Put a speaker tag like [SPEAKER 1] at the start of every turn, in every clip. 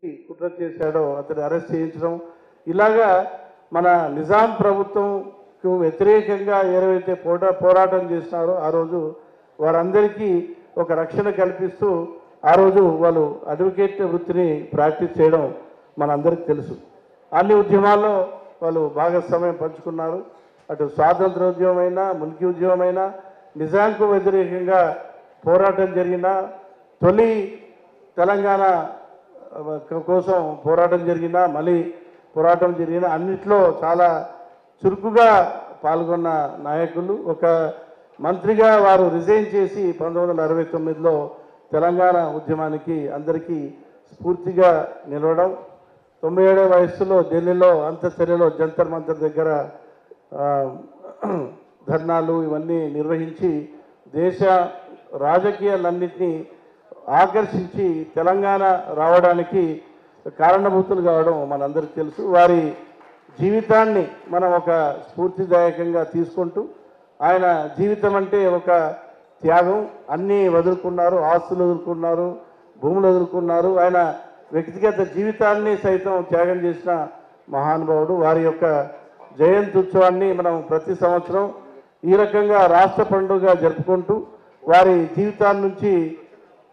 [SPEAKER 1] కుట్ర చేశాడో అతను అరెస్ట్ చేయించడం, ఇలాగా మన నిజాం ప్రభుత్వంకు వ్యతిరేకంగా ఎవరైతే పోరాటం చేసినారో ఆ రోజు వారందరికీ ఒక రక్షణ కల్పిస్తూ ఆ రోజు వాళ్ళు అడ్వకేట్ వృత్తిని ప్రాక్టీస్ చేయడం మనందరికీ తెలుసు. అన్ని ఉద్యమాల్లో వాళ్ళు భాగస్వామ్యం పంచుకున్నారు. అటు స్వాతంత్ర ఉద్యమమైనా, ముల్కీ ఉద్యమమైనా, నిజాంకు వ్యతిరేకంగా పోరాటం జరిగిన, తొలి తెలంగాణ కోసం పోరాటం జరిగిన, మళ్ళీ పోరాటం జరిగిన అన్నిట్లో చాలా చురుకుగా పాల్గొన్న నాయకులు. ఒక మంత్రిగా వారు రిజైన్ చేసి 1969లో తెలంగాణ ఉద్యమానికి అందరికీ స్ఫూర్తిగా నిలవడం, 97 వయస్సులో ఢిల్లీలో అంత్యచర్యలో జంతర్ మంతర్ దగ్గర ధర్నాలు ఇవన్నీ నిర్వహించి దేశ రాజకీయాలన్నింటినీ ఆకర్షించి తెలంగాణ రావడానికి కారణభూతులు కావడం మనందరికీ తెలుసు. వారి జీవితాన్ని మనం ఒక స్ఫూర్తిదాయకంగా తీసుకుంటూ, ఆయన జీవితం అంటే ఒక త్యాగం, అన్నీ వదులుకున్నారు, ఆస్తులు వదులుకున్నారు, భూములు వదులుకున్నారు. ఆయన వ్యక్తిగత జీవితాన్ని సైతం త్యాగం చేసిన మహానుభావుడు. వారి యొక్క జయంతి ఉత్సవాన్ని మనం ప్రతి సంవత్సరం ఈ రకంగా రాష్ట్ర పండుగగా జరుపుకుంటూ వారి జీవితాల నుంచి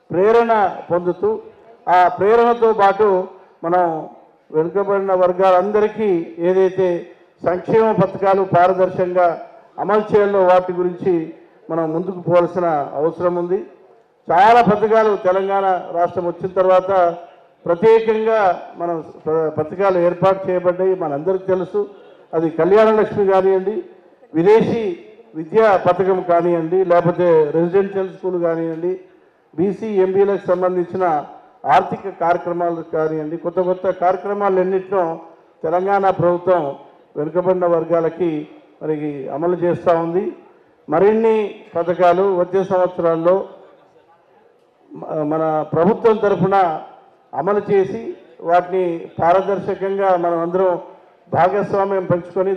[SPEAKER 1] ప్రేరణ పొందుతూ, ఆ ప్రేరణతో పాటు మనం వెనుకబడిన వర్గాలందరికీ ఏదైతే సంక్షేమ పథకాలు పారదర్శకంగా అమలు చేయాలో వాటి గురించి మనం ముందుకు పోవాల్సిన అవసరం ఉంది. చాలా పథకాలు తెలంగాణ రాష్ట్రం వచ్చిన తర్వాత ప్రత్యేకంగా మనం పథకాలు ఏర్పాటు చేయబడ్డాయి, మనందరికీ తెలుసు. అది కళ్యాణ లక్ష్మి కానివ్వండి, విదేశీ విద్యా పథకం కానివ్వండి, లేకపోతే రెసిడెన్షియల్ స్కూల్ కానివ్వండి, బీసీ ఎంబీలకు సంబంధించిన ఆర్థిక కార్యక్రమాలు కానివ్వండి, కొత్త కొత్త కార్యక్రమాలు ఎన్నింటినో తెలంగాణ ప్రభుత్వం వెనుకబడిన వర్గాలకి మరి అమలు చేస్తూ ఉంది. మరిన్ని పథకాలు వచ్చే సంవత్సరాల్లో మన ప్రభుత్వం తరఫున అమలు చేసి వాటిని పారదర్శకంగా మనం అందరం భాగస్వామ్యం పంచుకొని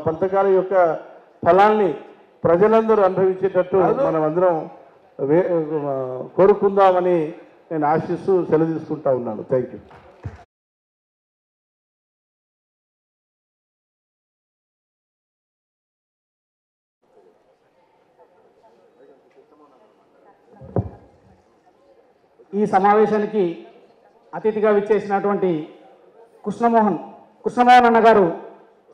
[SPEAKER 1] పథకాల యొక్క ఫలాన్ని ప్రజలందరూ అనుభవించేటట్టు మనం అందరం కోరుకుందామని నేను ఆశిస్తూ సెలవు తీసుకుంటా ఉన్నాను. Thank you.
[SPEAKER 2] ఈ సమావేశానికి అతిథిగా విచ్చేసినటువంటి కృష్ణమోహన్ అన్న గారు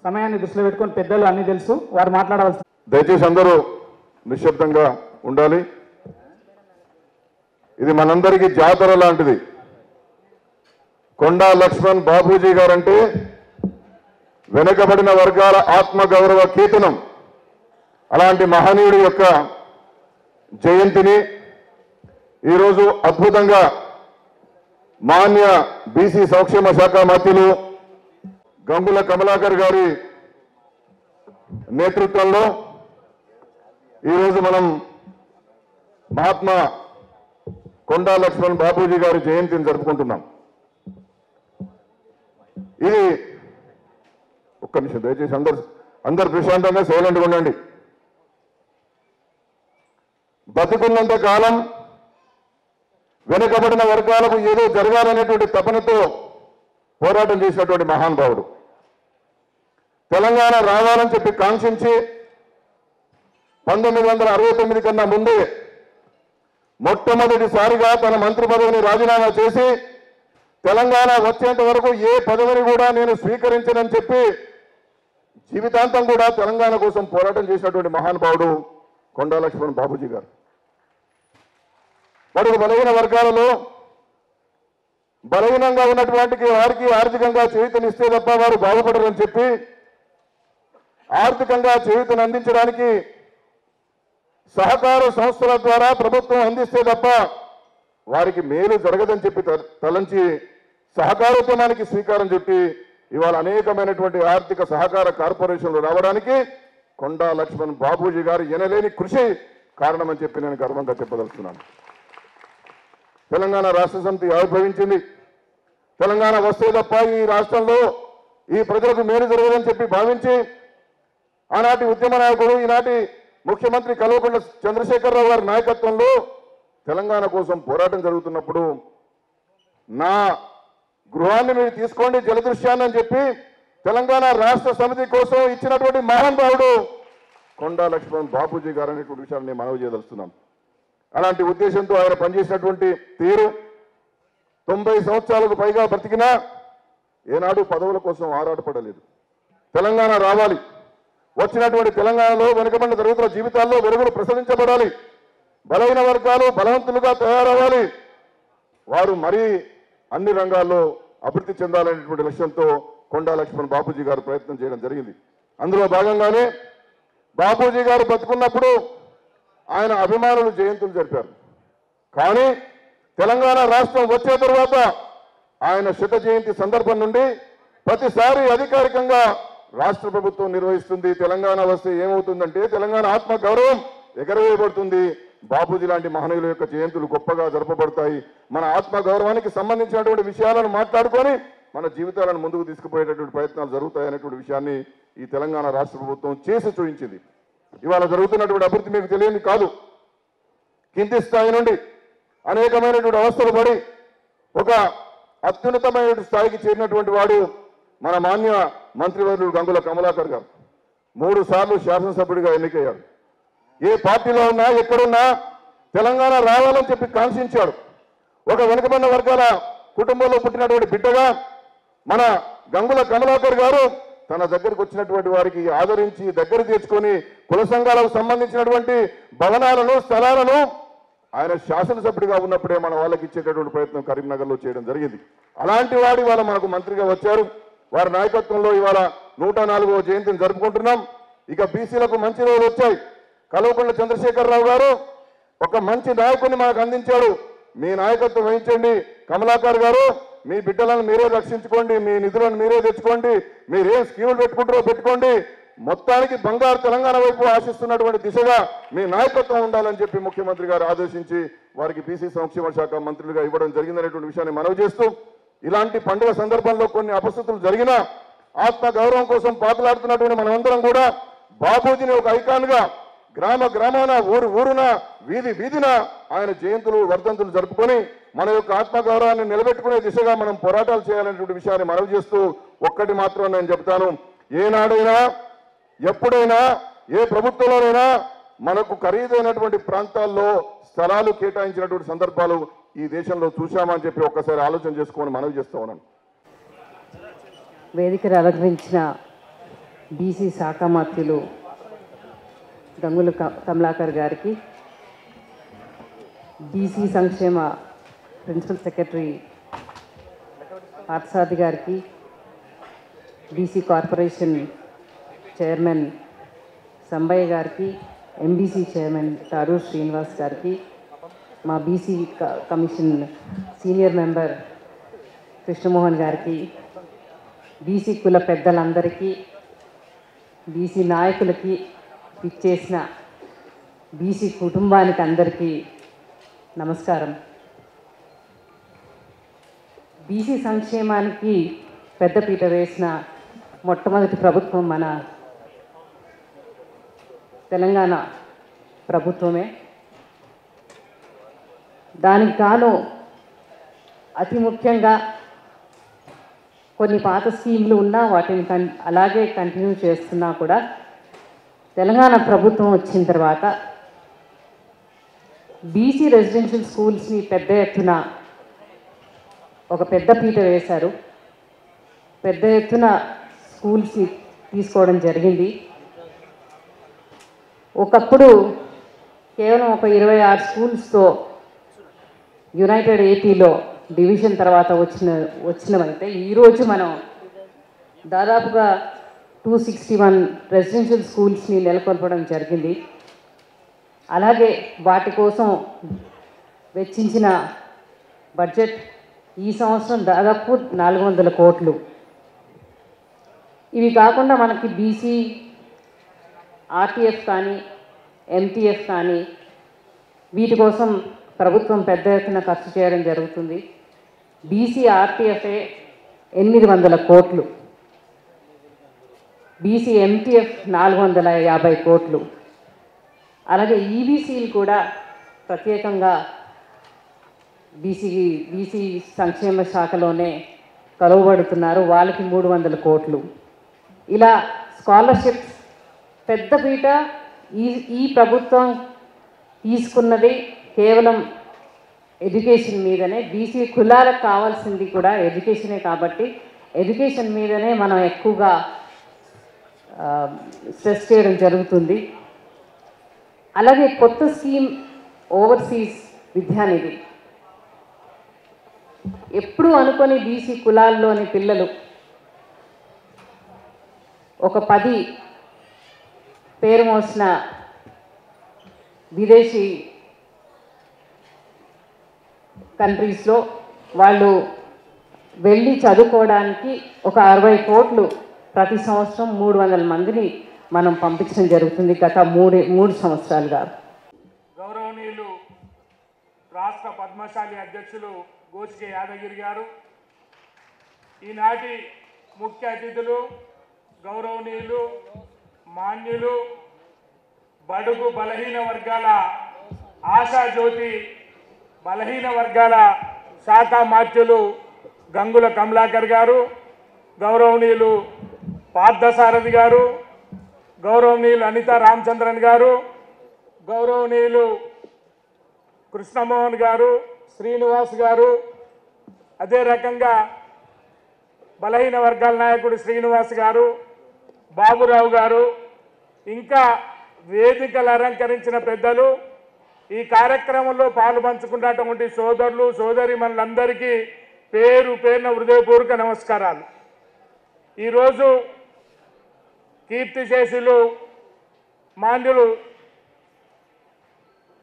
[SPEAKER 2] సమయాన్ని దృష్టిలో పెట్టుకొని, పెద్దలు అన్నీ తెలుసు, వారు మాట్లాడవలసి.
[SPEAKER 3] దయచేసి అందరూ నిశ్శబ్దంగా ఉండాలి. ఇది మనందరికీ జాతర లాంటిది. కొండా లక్ష్మణ్ బాబూజీ గారంటే వెనుకబడిన వర్గాల ఆత్మగౌరవ కీర్తనం. అలాంటి మహనీయుడి యొక్క జయంతిని ఈరోజు అద్భుతంగా మాన్య బీసీ సంక్షేమ శాఖ మంత్రులు గంగుల కమలాకర్ గారి నేతృత్వంలో ఈరోజు మనం మహాత్మా కొండా లక్ష్మణ్ బాబూజీ గారి జయంతిని జరుపుకుంటున్నాం. ఇది ఒక్క నిమిషం దయచేసి అందరు ప్రశాంతంగా సైలెంట్గా ఉండండి. బతుకున్నంత కాలం వెనుకబడిన వర్గాలకు ఏదో జరగాలనేటువంటి తపనతో పోరాటం చేసినటువంటి మహానుభావుడు. తెలంగాణ రావాలని చెప్పి కాంక్షించి 1969 కన్నా ముందే మొట్టమొదటిసారిగా తన మంత్రి పదవిని రాజీనామా చేసి తెలంగాణ వచ్చేంత వరకు ఏ పదవిని కూడా నేను స్వీకరించనని చెప్పి జీవితాంతం కూడా తెలంగాణ కోసం పోరాటం చేసినటువంటి మహానుభావుడు కొండా లక్ష్మణ్ బాబూజీ గారు. బడుగు బలహీన వర్గాలలో బలహీనంగా ఉన్నటువంటి వారికి ఆర్థికంగా చేయూతనిస్తే తప్ప వారు బాగుపడరని చెప్పి ఆర్థికంగా చేయూతను అందించడానికి సహకార సంస్థల ద్వారా ప్రభుత్వం అందిస్తే తప్ప వారికి మేలు జరగదని చెప్పి తలంచి సహకారోద్యమానికి శ్రీకారం చుట్టి ఇవాళ అనేకమైనటువంటి ఆర్థిక సహకార కార్పొరేషన్లు రావడానికి కొండా లక్ష్మణ్ బాబూజీ గారు ఎనలేని కృషి కారణమని చెప్పి నేను గర్వంగా చెప్పదలుచుకున్నాను. తెలంగాణ రాష్ట్ర సమితి ఆవిర్భవించింది. తెలంగాణ వస్తే తప్ప ఈ రాష్ట్రంలో ఈ ప్రజలకు మేలు జరగదని చెప్పి భావించి ఆనాటి ఉద్యమ నాయకుడు ఈనాటి ముఖ్యమంత్రి కల్వకుంట్ల చంద్రశేఖరరావు గారి నాయకత్వంలో తెలంగాణ కోసం పోరాటం జరుగుతున్నప్పుడు నా గృహాన్ని మీరు తీసుకోండి జలదృశ్యాన్ని అని చెప్పి తెలంగాణ రాష్ట్ర సమితి కోసం ఇచ్చినటువంటి మహానుభావుడు కొండా లక్ష్మణ్ బాపూజీ గారు అనేటువంటి విషయాన్ని నేను మనవి చేయదలుస్తున్నాం. అలాంటి ఉద్దేశంతో ఆయన పనిచేసినటువంటి తీరు 90 సంవత్సరాలకు పైగా బ్రతికినా ఏనాడు పదవుల కోసం ఆరాటపడలేదు. తెలంగాణ రావాలి, వచ్చినటువంటి తెలంగాణలో వెనుకబడిన తరగతుల జీవితాల్లో వెలుగులు ప్రసరించబడాలి, బలైన వర్గాలు బలవంతులుగా తయారవ్వాలి, వారు మరీ అన్ని రంగాల్లో అభివృద్ధి చెందాలనేటువంటి లక్ష్యంతో కొండా లక్ష్మణ్ బాపూజీ గారు ప్రయత్నం చేయడం జరిగింది. అందులో భాగంగానే బాపూజీ గారు బతుకున్నప్పుడు ఆయన అభిమానులు జయంతులు జరిపారు. కానీ తెలంగాణ రాష్ట్రం వచ్చే తరువాత ఆయన శత జయంతి సందర్భం నుండి ప్రతిసారి అధికారికంగా రాష్ట్ర ప్రభుత్వం నిర్వహిస్తుంది. తెలంగాణ వస్తే ఏమవుతుందంటే తెలంగాణ ఆత్మ గౌరవం ఎగరవేయబడుతుంది. బాపూజీ లాంటి మహనీయుల యొక్క జయంతులు గొప్పగా జరపబడతాయి. మన ఆత్మ గౌరవానికి సంబంధించినటువంటి విషయాలను మాట్లాడుకొని మన జీవితాలను ముందుకు తీసుకుపోయేటటువంటి ప్రయత్నాలు జరుగుతాయనేటువంటి విషయాన్ని ఈ తెలంగాణ రాష్ట్ర ప్రభుత్వం చేసి చూపించింది. ఇవాళ జరుగుతున్నటువంటి అభివృద్ధి మీకు తెలియని కాదు. కింది స్థాయి నుండి అనేకమైనటువంటి అవస్థలు పడి ఒక అత్యున్నతమైనటువంటి స్థాయికి చేరినటువంటి వాడు మన మాన్య మంత్రివర్యులు గంగుల కమలాకర్ గారు. 3 సార్లు శాసనసభ్యుడిగా ఎన్నికయ్యాడు. ఏ పార్టీలో ఉన్నా ఎక్కడున్నా తెలంగాణ రావాలని చెప్పి కాంక్షించాడు. ఒక వెనుకబడిన వర్గాల కుటుంబంలో పుట్టినటువంటి బిడ్డగా మన గంగుల కమలాకర్ గారు తన దగ్గరికి వచ్చినటువంటి వారికి ఆదరించి దగ్గర తెచ్చుకొని కుల సంఘాలకు సంబంధించినటువంటి భవనాలను స్థలాలను ఆయన శాసనసభ్యుడిగా ఉన్నప్పుడే మన వాళ్ళకి ఇచ్చేటటువంటి ప్రయత్నం కరీంనగర్లో చేయడం జరిగింది. అలాంటి వాడు ఇవాళ మనకు మంత్రిగా వచ్చారు. వారి నాయకత్వంలో ఇవాళ 104వ జయంతిని జరుపుకుంటున్నాం. ఇక బీసీలకు మంచి రోజులు వచ్చాయి. కల్వకుంట్ల చంద్రశేఖరరావు గారు ఒక మంచి నాయకుడిని మనకు అందించాడు. మీ నాయకత్వం వహించండి కమలాకర్ గారు, మీ బిడ్డలను మీరే రక్షించుకోండి, మీ నిధులను మీరే తెచ్చుకోండి, మీరేం స్కీములు పెట్టుకుంటారో పెట్టుకోండి, మొత్తానికి బంగారు తెలంగాణ వైపు ఆశిస్తున్నటువంటి దిశగా మీ నాయకత్వం ఉండాలని చెప్పి ముఖ్యమంత్రి గారు ఆదేశించి వారికి బీసీ సంక్షేమ శాఖ మంత్రులుగా ఇవ్వడం జరిగిందనేటువంటి విషయాన్ని మనవి చేస్తూ, ఇలాంటి పండుగ సందర్భంలో కొన్ని అపశృతులు జరిగినా ఆత్మ గౌరవం కోసం పాకులాడుతున్నటువంటి మనమందరం కూడా బాపూజీని ఒక ఐకాన్గా గ్రామ గ్రామాన ఊరున వీధి వీధిన ఆయన జయంతులు వర్ధంతులు జరుపుకొని మన యొక్క ఆత్మగౌరవాన్ని నిలబెట్టుకునే దిశగా మనం పోరాటాలు చేయాలనేటువంటి విషయాన్ని మనవి చేస్తూ ఒక్కటి మాత్రం నేను చెప్తాను. ఏనాడైనా ఎప్పుడైనా ఏ ప్రభుత్వంలోనైనా మనకు ఖరీదైనటువంటి ప్రాంతాల్లో స్థలాలు కేటాయించినటువంటి సందర్భాలు ఈ దేశంలో చూశామని చెప్పి ఒక్కసారి ఆలోచన చేసుకోమని మనవి చేస్తూ ఉన్నాను.
[SPEAKER 4] వేదికను అలంకరించిన బీసీ శాఖ మంత్రులు గంగుల కమలాకర్ గారికి, బీసీ సంక్షేమ ప్రిన్సిపల్ సెక్రటరీ పార్థసారథి గారికి, బీసీ కార్పొరేషన్ చైర్మన్ సంబయ్య గారికి, ఎంబీసీ చైర్మన్ తారూర్ శ్రీనివాస్ గారికి, మా BC commission senior member Krishnamohan గారికి, బీసీ కుల పెద్దలందరికీ, బీసీ నాయకులకి, ఇచ్చేసిన బీసీ కుటుంబానికి అందరికీ నమస్కారం. బీసీ సంక్షేమానికి పెద్దపీట వేసిన మొట్టమొదటి ప్రభుత్వం మన తెలంగాణ ప్రభుత్వమే. దానికి గాను అతి ముఖ్యంగా కొన్ని పాత స్కీమ్లు ఉన్నా వాటిని అలాగే కంటిన్యూ చేస్తున్నా కూడా తెలంగాణ ప్రభుత్వం వచ్చిన తర్వాత బీసీ రెసిడెన్షియల్ స్కూల్స్ని పెద్ద ఎత్తున ఒక పెద్ద పీట వేశారు. పెద్ద ఎత్తున స్కూల్స్ని తీసుకోవడం జరిగింది. ఒకప్పుడు కేవలం ఒక 26 స్కూల్స్తో యునైటెడ్ ఏపీలో డివిజన్ తర్వాత వచ్చినవైతే ఈరోజు మనం దాదాపుగా 261 రెసిడెన్షియల్ స్కూల్స్ని నెలకొల్పడం జరిగింది. అలాగే వాటి కోసం వెచ్చించిన బడ్జెట్ ఈ సంవత్సరం దాదాపు 400 కోట్లు. ఇవి కాకుండా మనకి బీసీ ఆర్టీఎఫ్ కానీ ఎంటీఎఫ్ కానీ వీటి కోసం ప్రభుత్వం పెద్ద ఎత్తున ఖర్చు చేయడం జరుగుతుంది. బీసీ ఆర్టీఎఫ్ఏ 800 కోట్లు, బీసీ ఎంటీఎఫ్ 450 కోట్లు. అలాగే ఈబీసీలు కూడా ప్రత్యేకంగా బీసీ సంక్షేమ శాఖలోనే తలవబడుతున్నారు, వాళ్ళకి 300 కోట్లు. ఇలా స్కాలర్షిప్స్ పెద్దపీట ఈ ప్రభుత్వం తీసుకున్నది కేవలం ఎడ్యుకేషన్ మీదనే. బీసీ కులాలకు కావాల్సింది కూడా ఎడ్యుకేషనే కాబట్టి ఎడ్యుకేషన్ మీదనే మనం ఎక్కువగా స్ట్రెస్ చేయడం జరుగుతుంది. అలాగే కొత్త స్కీమ్ ఓవర్సీస్ విద్యానిధి. ఎప్పుడూ అనుకొని బీసీ కులాల్లోని పిల్లలు ఒక 10 పేరు మోసిన విదేశీ కంట్రీస్లో వాళ్ళు వెళ్ళి చదువుకోవడానికి ఒక 60 కోట్లు ప్రతి సంవత్సరం 300 మందిని మనం పంపించడం జరుగుతుంది గత 3 సంవత్సరాలుగా.
[SPEAKER 5] గౌరవనీయులు రాష్ట్ర పద్మశాలి అధ్యక్షులు గోచికే యాదగిరి గారు, ఈనాటి ముఖ్య అతిథులు గౌరవనీయులు మాన్యులు బడుగు బలహీన వర్గాల ఆశాజ్యోతి బలహీన వర్గాల శాఖ మాత్యులు గంగుల కమలాకర్ గారు, గౌరవనీయులు పార్థసారథి గారు, గౌరవనీయులు అనితా రామచంద్రన్ గారు, గౌరవనీయులు కృష్ణమోహన్ గారు, శ్రీనివాస్ గారు, అదే రకంగా బలహీన వర్గాల నాయకుడు శ్రీనివాస్ గారు, బాబురావు గారు, ఇంకా వేదికలు అలంకరించిన పెద్దలు, ఈ కార్యక్రమంలో పాలుపంచుకున్నటువంటి సోదరులు సోదరీమణులందరికీ పేరు పేరున హృదయపూర్వక నమస్కారాలు. ఈరోజు కీర్తిశేషులు మాన్యులు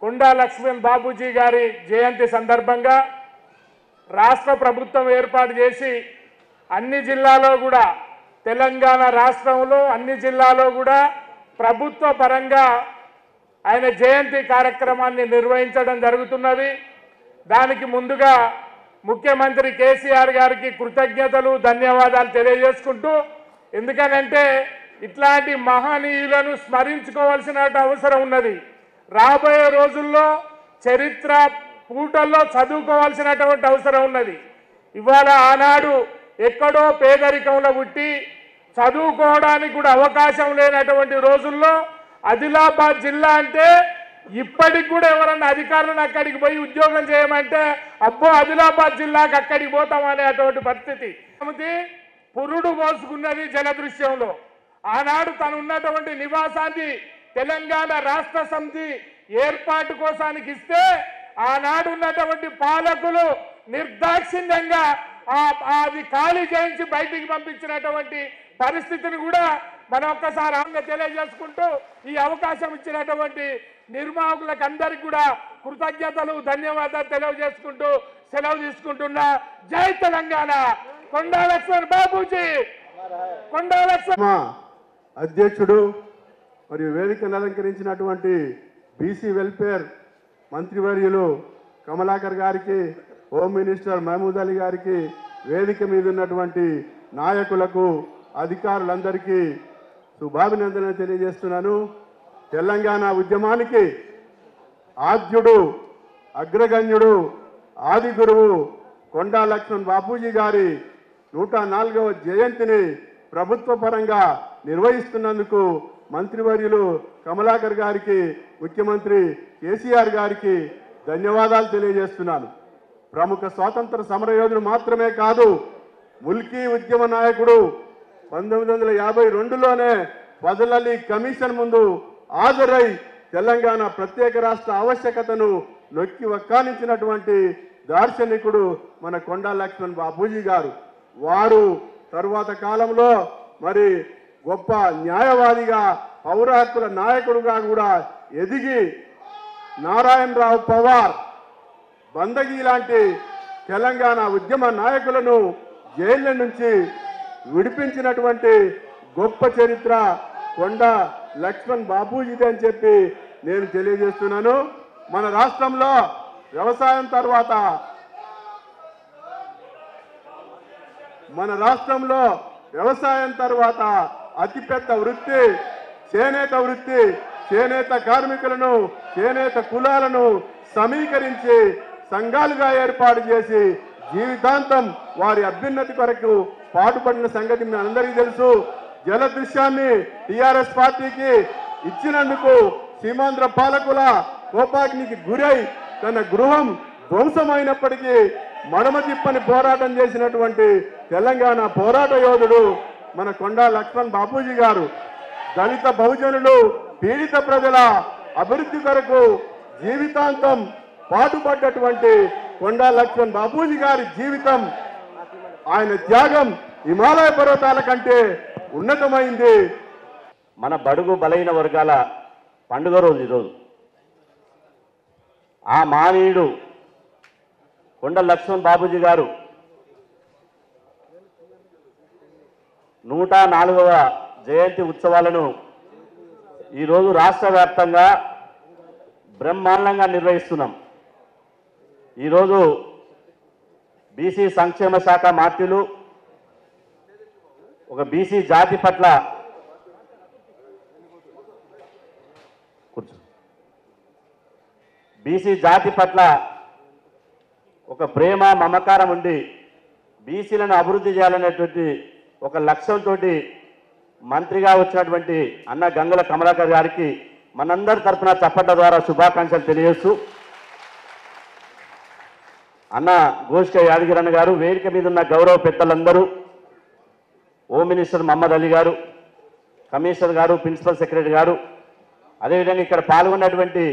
[SPEAKER 5] కొండా లక్ష్మణ్ బాబూజీ గారి జయంతి సందర్భంగా రాష్ట్ర ప్రభుత్వం ఏర్పాటు చేసి అన్ని జిల్లాలో కూడా, తెలంగాణ రాష్ట్రంలో అన్ని జిల్లాలో కూడా ప్రభుత్వ పరంగా ఆయన జయంతి కార్యక్రమాన్ని నిర్వహించడం జరుగుతున్నది. దానికి ముందుగా ముఖ్యమంత్రి కేసీఆర్ గారికి కృతజ్ఞతలు ధన్యవాదాలు తెలియజేసుకుంటూ, ఎందుకనంటే ఇట్లాంటి మహనీయులను స్మరించుకోవాల్సిన అవసరం ఉన్నది. రాబోయే రోజుల్లో చరిత్ర పూటల్లో చదువుకోవాల్సినటువంటి అవసరం ఉన్నది. ఇవాళ ఆనాడు ఎక్కడో పేదరికంలో పుట్టి చదువుకోవడానికి కూడా అవకాశం లేనటువంటి రోజుల్లో ఆదిలాబాద్ జిల్లా అంటే ఇప్పటికి కూడా ఎవరన్నా అధికారులను అక్కడికి పోయి ఉద్యోగం చేయమంటే అబ్బో ఆదిలాబాద్ జిల్లాకి అక్కడికి పోతామనేటువంటి పరిస్థితి. పురుడు పోసుకున్నది జలదృశ్యంలో. ఆనాడు తను ఉన్నటువంటి నివాసాన్ని తెలంగాణ రాష్ట్ర సమితి ఏర్పాటు కోసానికి ఇస్తే ఆనాడు ఉన్నటువంటి పాలకులు నిర్దాక్షిణ్యంగా అది ఖాళీ చేయించి బయటికి పంపించినటువంటి పరిస్థితిని కూడా మనం ఒక్కసారి ఆంగ్ల తెలియజేసుకుంటూ, ఈ అవకాశం ఇచ్చినటువంటి నిర్వాహకులకు అందరికీ కూడా కృతజ్ఞతలు ధన్యవాదాలు తెలియజేసుకుంటూ సెలవు తీసుకుంటున్నా. జై తెలంగాణ. కొండా లక్ష్మణ్ బాబూజీ. కొండా లక్ష్మణ్
[SPEAKER 1] అధ్యక్షుడు మరియు వేదికను అలంకరించినటువంటి బీసీ వెల్ఫేర్ మంత్రివర్యులు కమలాకర్ గారికి, హోమ్ మినిస్టర్ మహమూద్ అలీ గారికి, వేదిక మీద ఉన్నటువంటి నాయకులకు, అధికారులందరికీ శుభాభినందనలు తెలియజేస్తున్నాను. తెలంగాణ ఉద్యమానికి ఆద్యుడు, అగ్రగణ్యుడు, ఆది గురువు కొండా లక్ష్మణ్ బాపూజీ గారి 104వ జయంతిని ప్రభుత్వ పరంగా నిర్వహిస్తున్నందుకు మంత్రివర్యులు కమలాకర్ గారికి, ముఖ్యమంత్రి కేసీఆర్ గారికి ధన్యవాదాలు తెలియజేస్తున్నాను. ప్రముఖ స్వాతంత్ర సమరయోధుడు మాత్రమే కాదు, ముల్కీ ఉద్యమ నాయకుడు. 1952లోనే ఫజల్ అలీ కమిషన్ ముందు హాజరై తెలంగాణ ప్రత్యేక రాష్ట్ర ఆవశ్యకతను నొక్కి వక్కానించినటువంటి దార్శనికుడు మన కొండా లక్ష్మణ్ బాపూజీ గారు. వారు తరువాత కాలంలో మరి గొప్ప న్యాయవాదిగా, పౌర హక్కుల నాయకుడుగా కూడా ఎదిగి నారాయణరావు పవార్, బందగీ లాంటి తెలంగాణ ఉద్యమ నాయకులను జైళ్ళ నుంచి విడిపించినటువంటి గొప్ప చరిత్ర కొండా లక్ష్మణ్ బాపూజీది అని చెప్పి నేను తెలియజేస్తున్నాను. మన రాష్ట్రంలో వ్యవసాయం తర్వాత అతిపెద్ద వృత్తి చేనేత వృత్తి. చేనేత కార్మికులను, చేనేత కులాలను సమీకరించి సంఘాలుగా ఏర్పాటు చేసి
[SPEAKER 6] జీవితాంతం వారి అభ్యున్నతి కొరకు పాటుపడిన సంగతి మీ అందరికీ తెలుసు. జల దృశ్యాన్ని టిఆర్ఎస్ పార్టీకి ఇచ్చినందుకు సీమాంధ్ర పాలకుల కోపాగ్నికి గురై తన గృహం ధ్వంసమైనప్పటికీ మడమ తిప్పని పోరాటం చేసినటువంటి తెలంగాణ పోరాట యోధుడు మన కొండా లక్ష్మణ్ బాపూజీ గారు. దళిత బహుజనులు పీడిత ప్రజల అభివృద్ధి కొరకు జీవితాంతం పాటుపడ్డటువంటి కొండా లక్ష్మణ్ బాపూజీ గారి జీవితం, ఆయన త్యాగం హిమాలయ పర్వతాల కంటే ఉన్నతమైంది.
[SPEAKER 7] మన బడుగు బలైన వర్గాల పండుగ రోజు ఈరోజు. ఆ మానీయుడు కొండ లక్ష్మణ్ బాపూజీ గారు 104వ జయంతి ఉత్సవాలను ఈరోజు రాష్ట్ర వ్యాప్తంగా బ్రహ్మాండంగా నిర్వహిస్తున్నాం. ఈరోజు బీసీ సంక్షేమ శాఖ మంత్రులు ఒక బీసీ జాతి పట్ల ఒక ప్రేమ మమకారం ఉండి బీసీలను అభివృద్ధి చేయాలనేటువంటి ఒక లక్ష్యంతో మంత్రిగా వచ్చినటువంటి అన్న గంగుల కమలాకర్ గారికి మనందరి తరఫున చప్పట్ల ద్వారా శుభాకాంక్షలు తెలియజేస్తూ, అన్న గోష్క యాదగిరన్న గారు, వేదిక మీద ఉన్న గౌరవ పెద్దలందరూ, హోమ్ మినిస్టర్ మహమ్మద్ అలీ గారు, కమిషనర్ గారు, ప్రిన్సిపల్ సెక్రటరీ గారు, అదేవిధంగా ఇక్కడ పాల్గొన్నటువంటి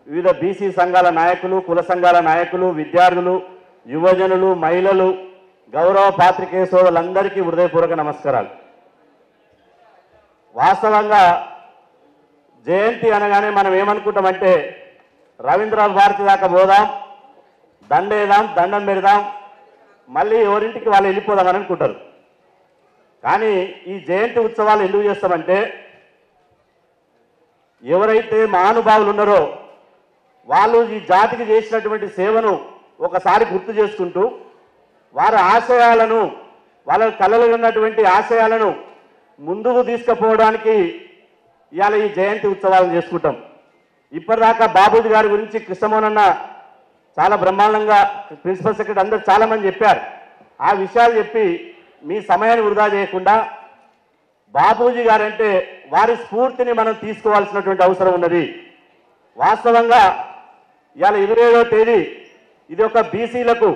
[SPEAKER 7] వివిధ బీసీ సంఘాల నాయకులు, కుల సంఘాల నాయకులు, విద్యార్థులు, యువజనులు, మహిళలు, గౌరవ పాత్రికేయ సోదరులందరికీ హృదయపూర్వక నమస్కారాలు. వాస్తవంగా జయంతి అనగానే మనం ఏమనుకుంటామంటే రవీంద్ర భారతి దాకా పోదాం, దండేదాం, దండం పెడదాం, మళ్ళీ ఎవరింటికి వాళ్ళు వెళ్ళిపోదామని అనుకుంటారు. కానీ ఈ జయంతి ఉత్సవాలు ఎందుకు చేస్తామంటే ఎవరైతే మహానుభావులు ఉన్నారో వాళ్ళు ఈ జాతికి చేసినటువంటి సేవను ఒకసారి గుర్తు చేసుకుంటూ వారి ఆశయాలను, వాళ్ళ కళలో ఉన్నటువంటి ఆశయాలను ముందుకు తీసుకుపోవడానికి ఇవాళ ఈ జయంతి ఉత్సవాలను చేసుకుంటాం. ఇప్పటిదాకా బాబూజీ గారి గురించి కృష్ణమోహన్ అన్న చాలా బ్రహ్మాండంగా, ప్రిన్సిపల్ సెక్రటరీ అందరూ చాలామంది చెప్పారు. ఆ విషయాలు చెప్పి మీ సమయాన్ని వృధా చేయకుండా బాబూజీ గారంటే వారి స్ఫూర్తిని మనం తీసుకోవాల్సినటువంటి అవసరం ఉన్నది. వాస్తవంగా ఇవాళ 27వ తేదీ ఇది ఒక బీసీలకు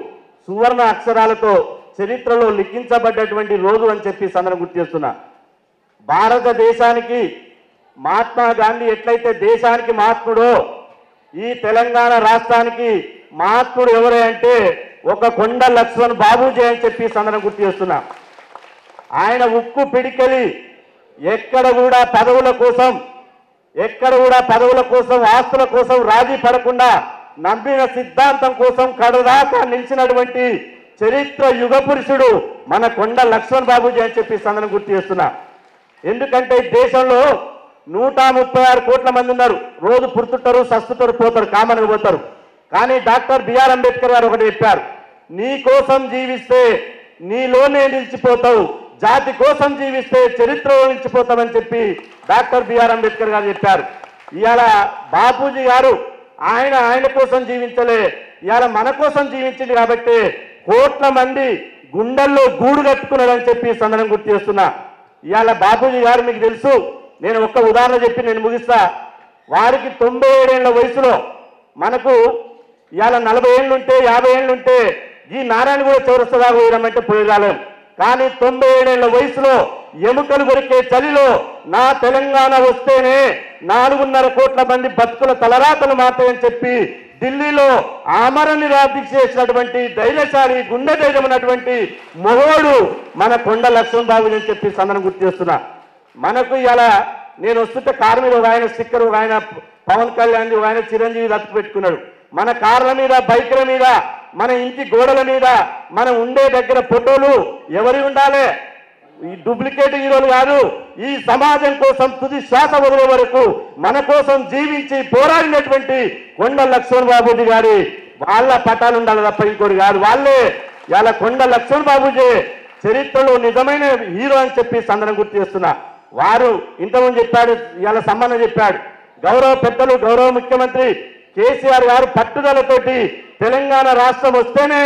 [SPEAKER 7] సువర్ణ అక్షరాలతో చరిత్రలో లిఖించబడ్డటువంటి రోజు అని చెప్పి సందర్భం గుర్తు చేస్తున్నా. భారతదేశానికి మహాత్మా గాంధీ ఎట్లయితే దేశానికి మహాత్ముడో ఈ తెలంగాణ రాష్ట్రానికి మహాత్ముడు ఎవరే అంటే ఒక కొండ లక్ష్మణ్ బాబూజీ అని చెప్పి సందర్భం గుర్తు చేస్తున్నా. ఆయన ఉక్కు పిడికెలి ఎక్కడ కూడా పదవుల కోసం ఆస్తుల కోసం రాజీ పడకుండా నమ్మిన సిద్ధాంతం కోసం కడదాకా నిలిచినటువంటి చరిత్ర యుగ పురుషుడు మన కొండ లక్ష్మణ్ బాబూజీ అని చెప్పి సందర్భం గుర్తు చేస్తున్నా. ఎందుకంటే దేశంలో 136 కోట్ల మంది ఉన్నారు. రోజు పుడుతుంటారు, సస్తుంటారు, పోతారు, కామన్గా పోతారు. కానీ డాక్టర్ బిఆర్ అంబేద్కర్ గారు ఒకటి చెప్పారు, నీ కోసం జీవిస్తే నీలోనే నిలిచిపోతావు, జాతి కోసం జీవిస్తే చరిత్రలో నిలిచిపోతామని చెప్పి డాక్టర్ బిఆర్ అంబేద్కర్ గారు చెప్పారు. ఇవాళ బాపూజీ గారు ఆయన కోసం జీవించలే, ఇవాళ మన కోసం జీవించింది కాబట్టి కోట్ల మంది గుండెల్లో గూడు కట్టుకున్నారని చెప్పి సందర్భం గుర్తు చేస్తున్నా. ఇవాళ బాపూజీ గారు మీకు తెలుసు, నేను ఒక్క ఉదాహరణ చెప్పి నేను ముగిస్తా. వారికి 97 ఏళ్ల వయసులో మనకు ఇవాళ 40 ఏళ్ళుంటే 50 ఏళ్ళుంటే ఈ నారాయణగూడ చౌరస్తా పోయడమంటే పోయగలం. కానీ 97 ఏళ్ల వయసులో ఎముకలు కొరికే చలిలో నా తెలంగాణ వస్తేనే 4.5 కోట్ల మంది బతుకుల తలరాతలు మాతాయని చెప్పి ఢిల్లీలో ఆమరణ నిరాదీక్ష చేసినటువంటి ధైర్యశాలి, గుండె ధైర్యం ఉన్నటువంటి మొగోడు మన కొండ లక్ష్మణ్ బాబు అని చెప్పి సందర్భం గుర్తు చేస్తున్నా. మనకు ఇలా నేను వస్తుంటే కారు మీద ఒక ఆయన స్టిక్కర్, ఒక ఆయన పవన్ కళ్యాణ్, ఒక ఆయన చిరంజీవి దత్తు పెట్టుకున్నాడు. మన కార్ల మీద, బైకుల మీద, మన ఇంటి గోడల మీద, మనం ఉండే దగ్గర ఫోటోలు ఎవరి ఉండాలి? ఈ డూప్లికేట్ హీరోలు కాదు. ఈ సమాజం కోసం తుది శ్వాస వదిలే వరకు మన కోసం జీవించి పోరాడినటువంటి కొండ లక్ష్మణ్ బాబూజీ గారి వాళ్ళ పటాలు ఉండాలి తప్ప ఇంకోటి కాదు. వాళ్ళే ఇలా కొండ లక్ష్మణ్ బాబూజీ చరిత్రలో నిజమైన హీరో అని చెప్పి సందర్భం గుర్తు చేస్తున్నా. వారు ఇంతకుముందు చెప్పాడు, ఇలా సంబంధం చెప్పాడు. గౌరవ పెద్దలు, గౌరవ ముఖ్యమంత్రి కేసీఆర్ గారు పట్టుదలతోటి తెలంగాణ రాష్ట్రం వస్తేనే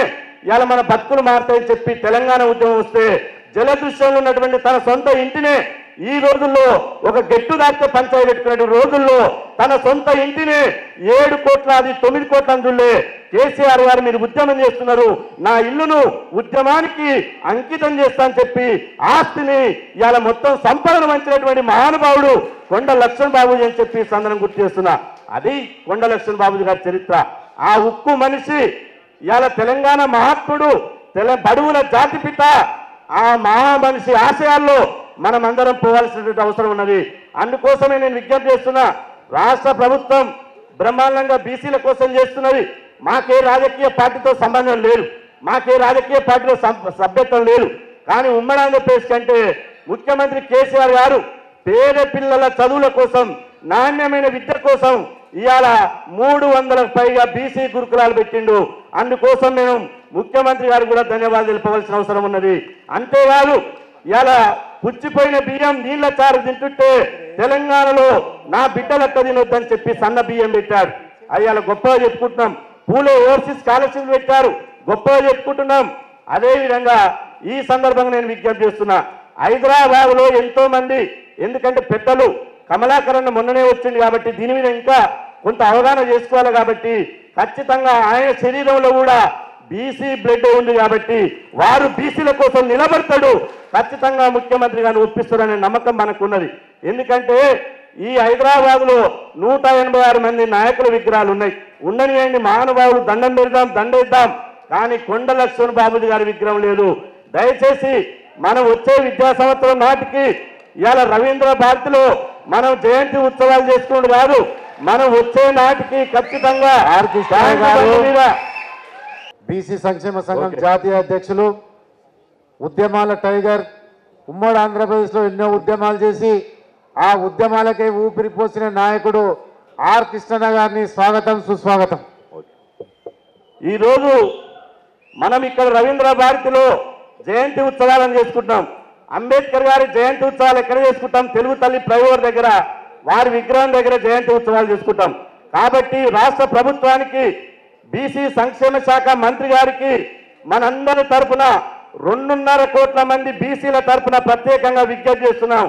[SPEAKER 7] ఇవాళ మన బతుకులు మారుతాయని చెప్పి తెలంగాణ ఉద్యమం వస్తే జలదృశ్యంలో ఉన్నటువంటి తన సొంత ఇంటినే ఈ రోజుల్లో ఒక గెట్టు దాటితే పంచాయి పెట్టుకునే రోజుల్లో తన సొంత ఇంటిని 7 కోట్ల అది 9 కోట్ల అందులే కేసీఆర్ గారు మీరు ఉద్యమం చేస్తున్నారు, నా ఇల్లును ఉద్యమానికి అంకితం చేస్తా అని చెప్పి ఆస్తిని ఇవాళ మొత్తం సంపదను వంచినటువంటి మహానుభావుడు కొండ లక్ష్మణ్ బాబుజీ అని చెప్పి సందర్భం గుర్తు చేస్తున్నా. అది కొండ లక్ష్మణ్ బాబుజీ గారి చరిత్ర. ఆ ఉక్కు మనిషి ఇవాళ తెలంగాణ మహాత్ముడు, బడుగుల జాతిపిత, ఆ మహా మనిషి ఆశయాల్లో మనం అందరం పోవాల్సినటువంటి అవసరం ఉన్నది. అందుకోసమే నేను విజ్ఞప్తి చేస్తున్నా, రాష్ట్ర ప్రభుత్వం బ్రహ్మాండంగా బీసీల కోసం చేస్తున్నది. మాకే రాజకీయ పార్టీతో సంబంధం లేదు, మాకే రాజకీయ పార్టీలో సభ్యత్వం లేదు. కానీ ఉమ్మడి ఆంధ్రప్రదేశ్ కంటే ముఖ్యమంత్రి కేసీఆర్ గారు పేద పిల్లల చదువుల కోసం, నాణ్యమైన విద్య కోసం ఇవాళ 300కు పైగా బీసీ గురుకులాలు పెట్టిండు. అందుకోసం మేము ముఖ్యమంత్రి గారు కూడా ధన్యవాదాలు తెలపవలసిన అవసరం ఉన్నది. అంతేకాదు ఇవాళ పుచ్చిపోయిన బియ్యం నీళ్ల చారు తింటుంటే తెలంగాణలో నా బిడ్డలక్క తినొద్దని చెప్పి సన్న బియ్యం పెట్టారు. అయ్యాల గొప్పగా చెప్పుకుంటున్నాం. పూలే ఓవర్సీస్ స్కాలర్షిప్ పెట్టారు, గొప్పగా చెప్పుకుంటున్నాం. అదేవిధంగా ఈ సందర్భంగా నేను విజ్ఞప్తి చేస్తున్నా, హైదరాబాద్లో ఎంతో మంది, ఎందుకంటే పెద్దలు కమలాకరణ మొన్ననే వచ్చింది కాబట్టి దీని మీద ఇంకా కొంత అవగాహన చేసుకోవాలి కాబట్టి ఖచ్చితంగా ఆయన శరీరంలో కూడా బీసీ బ్లడ్ ఉంది కాబట్టి వారు బీసీల కోసం నిలబడతాడు, ఖచ్చితంగా ముఖ్యమంత్రి గారిని ఒప్పిస్తారనే నమ్మకం మనకున్నది. ఎందుకంటే ఈ హైదరాబాద్లో 186 మంది నాయకుల విగ్రహాలు ఉన్నాయి. ఉండనియండి, మహానుభావులు దండం పెడదాం, దండేద్దాం, కానీ కొండ లక్ష్మణ్ బాబుజీ గారి విగ్రహం లేదు. దయచేసి మనం వచ్చే విద్యా సంవత్సరం నాటికి ఇవాళ రవీంద్ర భారతిలో మనం జయంతి ఉత్సవాలు చేసుకుని కాదు, మనం వచ్చే నాటికి ఖచ్చితంగా
[SPEAKER 8] బీసీ సంక్షేమ సంఘం జాతీయ అధ్యక్షులు, ఉద్యమాల టైగర్, ఉమ్మడి ఆంధ్రప్రదేశ్లో ఎన్నో ఉద్యమాలు చేసి ఆ ఉద్యమాలకే ఊపిరిపోసిన నాయకుడు ఆర్ కృష్ణన్న గారిని స్వాగతం, సుస్వాగతం.
[SPEAKER 7] ఈరోజు మనం ఇక్కడ రవీంద్ర భారతిలో జయంతి ఉత్సవాలను చేసుకుంటాం. అంబేద్కర్ గారి జయంతి ఉత్సవాలు ఎక్కడ చేసుకుంటాం? తెలుగు తల్లి ఫ్లైఓవర్ దగ్గర వారి విగ్రహం దగ్గర జయంతి ఉత్సవాలు చేసుకుంటాం. కాబట్టి రాష్ట్ర ప్రభుత్వానికి, బీసీ సంక్షేమ శాఖ మంత్రి గారికి మనందరి తరపున 2.5 కోట్ల మంది బీసీల తరపున ప్రత్యేకంగా విజ్ఞప్తి చేస్తున్నాం.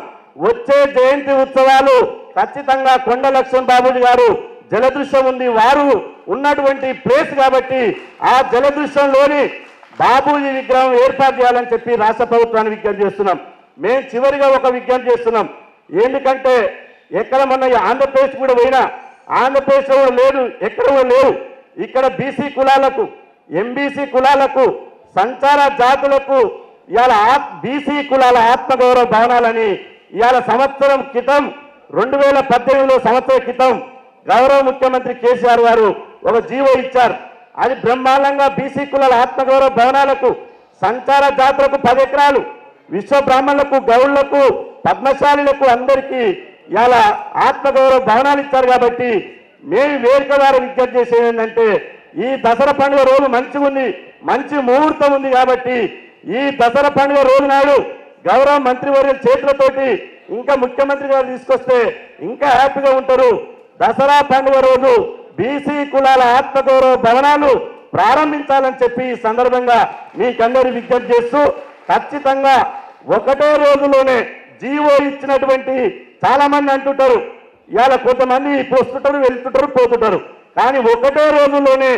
[SPEAKER 7] వచ్చే జయంతి ఉత్సవాలు ఖచ్చితంగా కొండ లక్ష్మణ్ బాబుజీ గారు జలదృశ్యం ఉంది, వారు ఉన్నటువంటి ప్లేస్ కాబట్టి ఆ జలదృశ్యంలోని బాబూజీ విగ్రహం ఏర్పాటు చేయాలని చెప్పి రాష్ట్ర ప్రభుత్వాన్ని విజ్ఞప్తి చేస్తున్నాం. మేము చివరిగా ఒక విజ్ఞప్తి చేస్తున్నాం. ఎందుకంటే ఎక్కడ మొన్న ఆంధ్రప్రదేశ్ కూడా పోయినా, ఆంధ్రప్రదేశ్లో కూడా లేదు, ఎక్కడ కూడా లేవు. ఇక్కడ బీసీ కులాలకు, ఎంబీసీ కులాలకు, సంచార జాతులకు ఇవాళ బీసీ కులాల ఆత్మగౌరవ భవనాలని ఇవాళ సంవత్సరం క్రితం 2018లో సంవత్సరం క్రితం గౌరవ ముఖ్యమంత్రి కేసీఆర్ గారు ఒక జీవో ఇచ్చారు. అది బ్రహ్మాండంగా బీసీ కులాల ఆత్మగౌరవ భవనాలకు, సంచార జాతులకు 10 ఎకరాలు, విశ్వ బ్రాహ్మణులకు, గౌళ్లకు, పద్మశాలులకు అందరికీ ఇవాళ ఆత్మగౌరవ భవనాలు ఇచ్చారు. కాబట్టి మేము వేదిక ద్వారా విజ్ఞప్తి చేసేది ఏంటంటే, ఈ దసరా పండుగ రోజు మంచిగా ఉంది, మంచి ముహూర్తం ఉంది కాబట్టి ఈ దసరా పండుగ రోజు నాడు గౌరవ మంత్రివర్యుల చేతులతోటి ఇంకా ముఖ్యమంత్రి గారు తీసుకొస్తే ఇంకా హ్యాపీగా ఉంటారు. దసరా పండుగ రోజు బీసీ కులాల ఆత్మగౌరవ భవనాలు ప్రారంభించాలని చెప్పి ఈ సందర్భంగా మీకందరూ విజ్ఞప్తి చేస్తూ, ఖచ్చితంగా ఒకటే రోజులోనే జీవో ఇచ్చినటువంటి చాలా మంది అంటుంటారు, ఇవాళ కొంతమంది వస్తుంటారు, వెళ్తుంటారు, పోతుంటారు, కానీ ఒకటే రోజుల్లోనే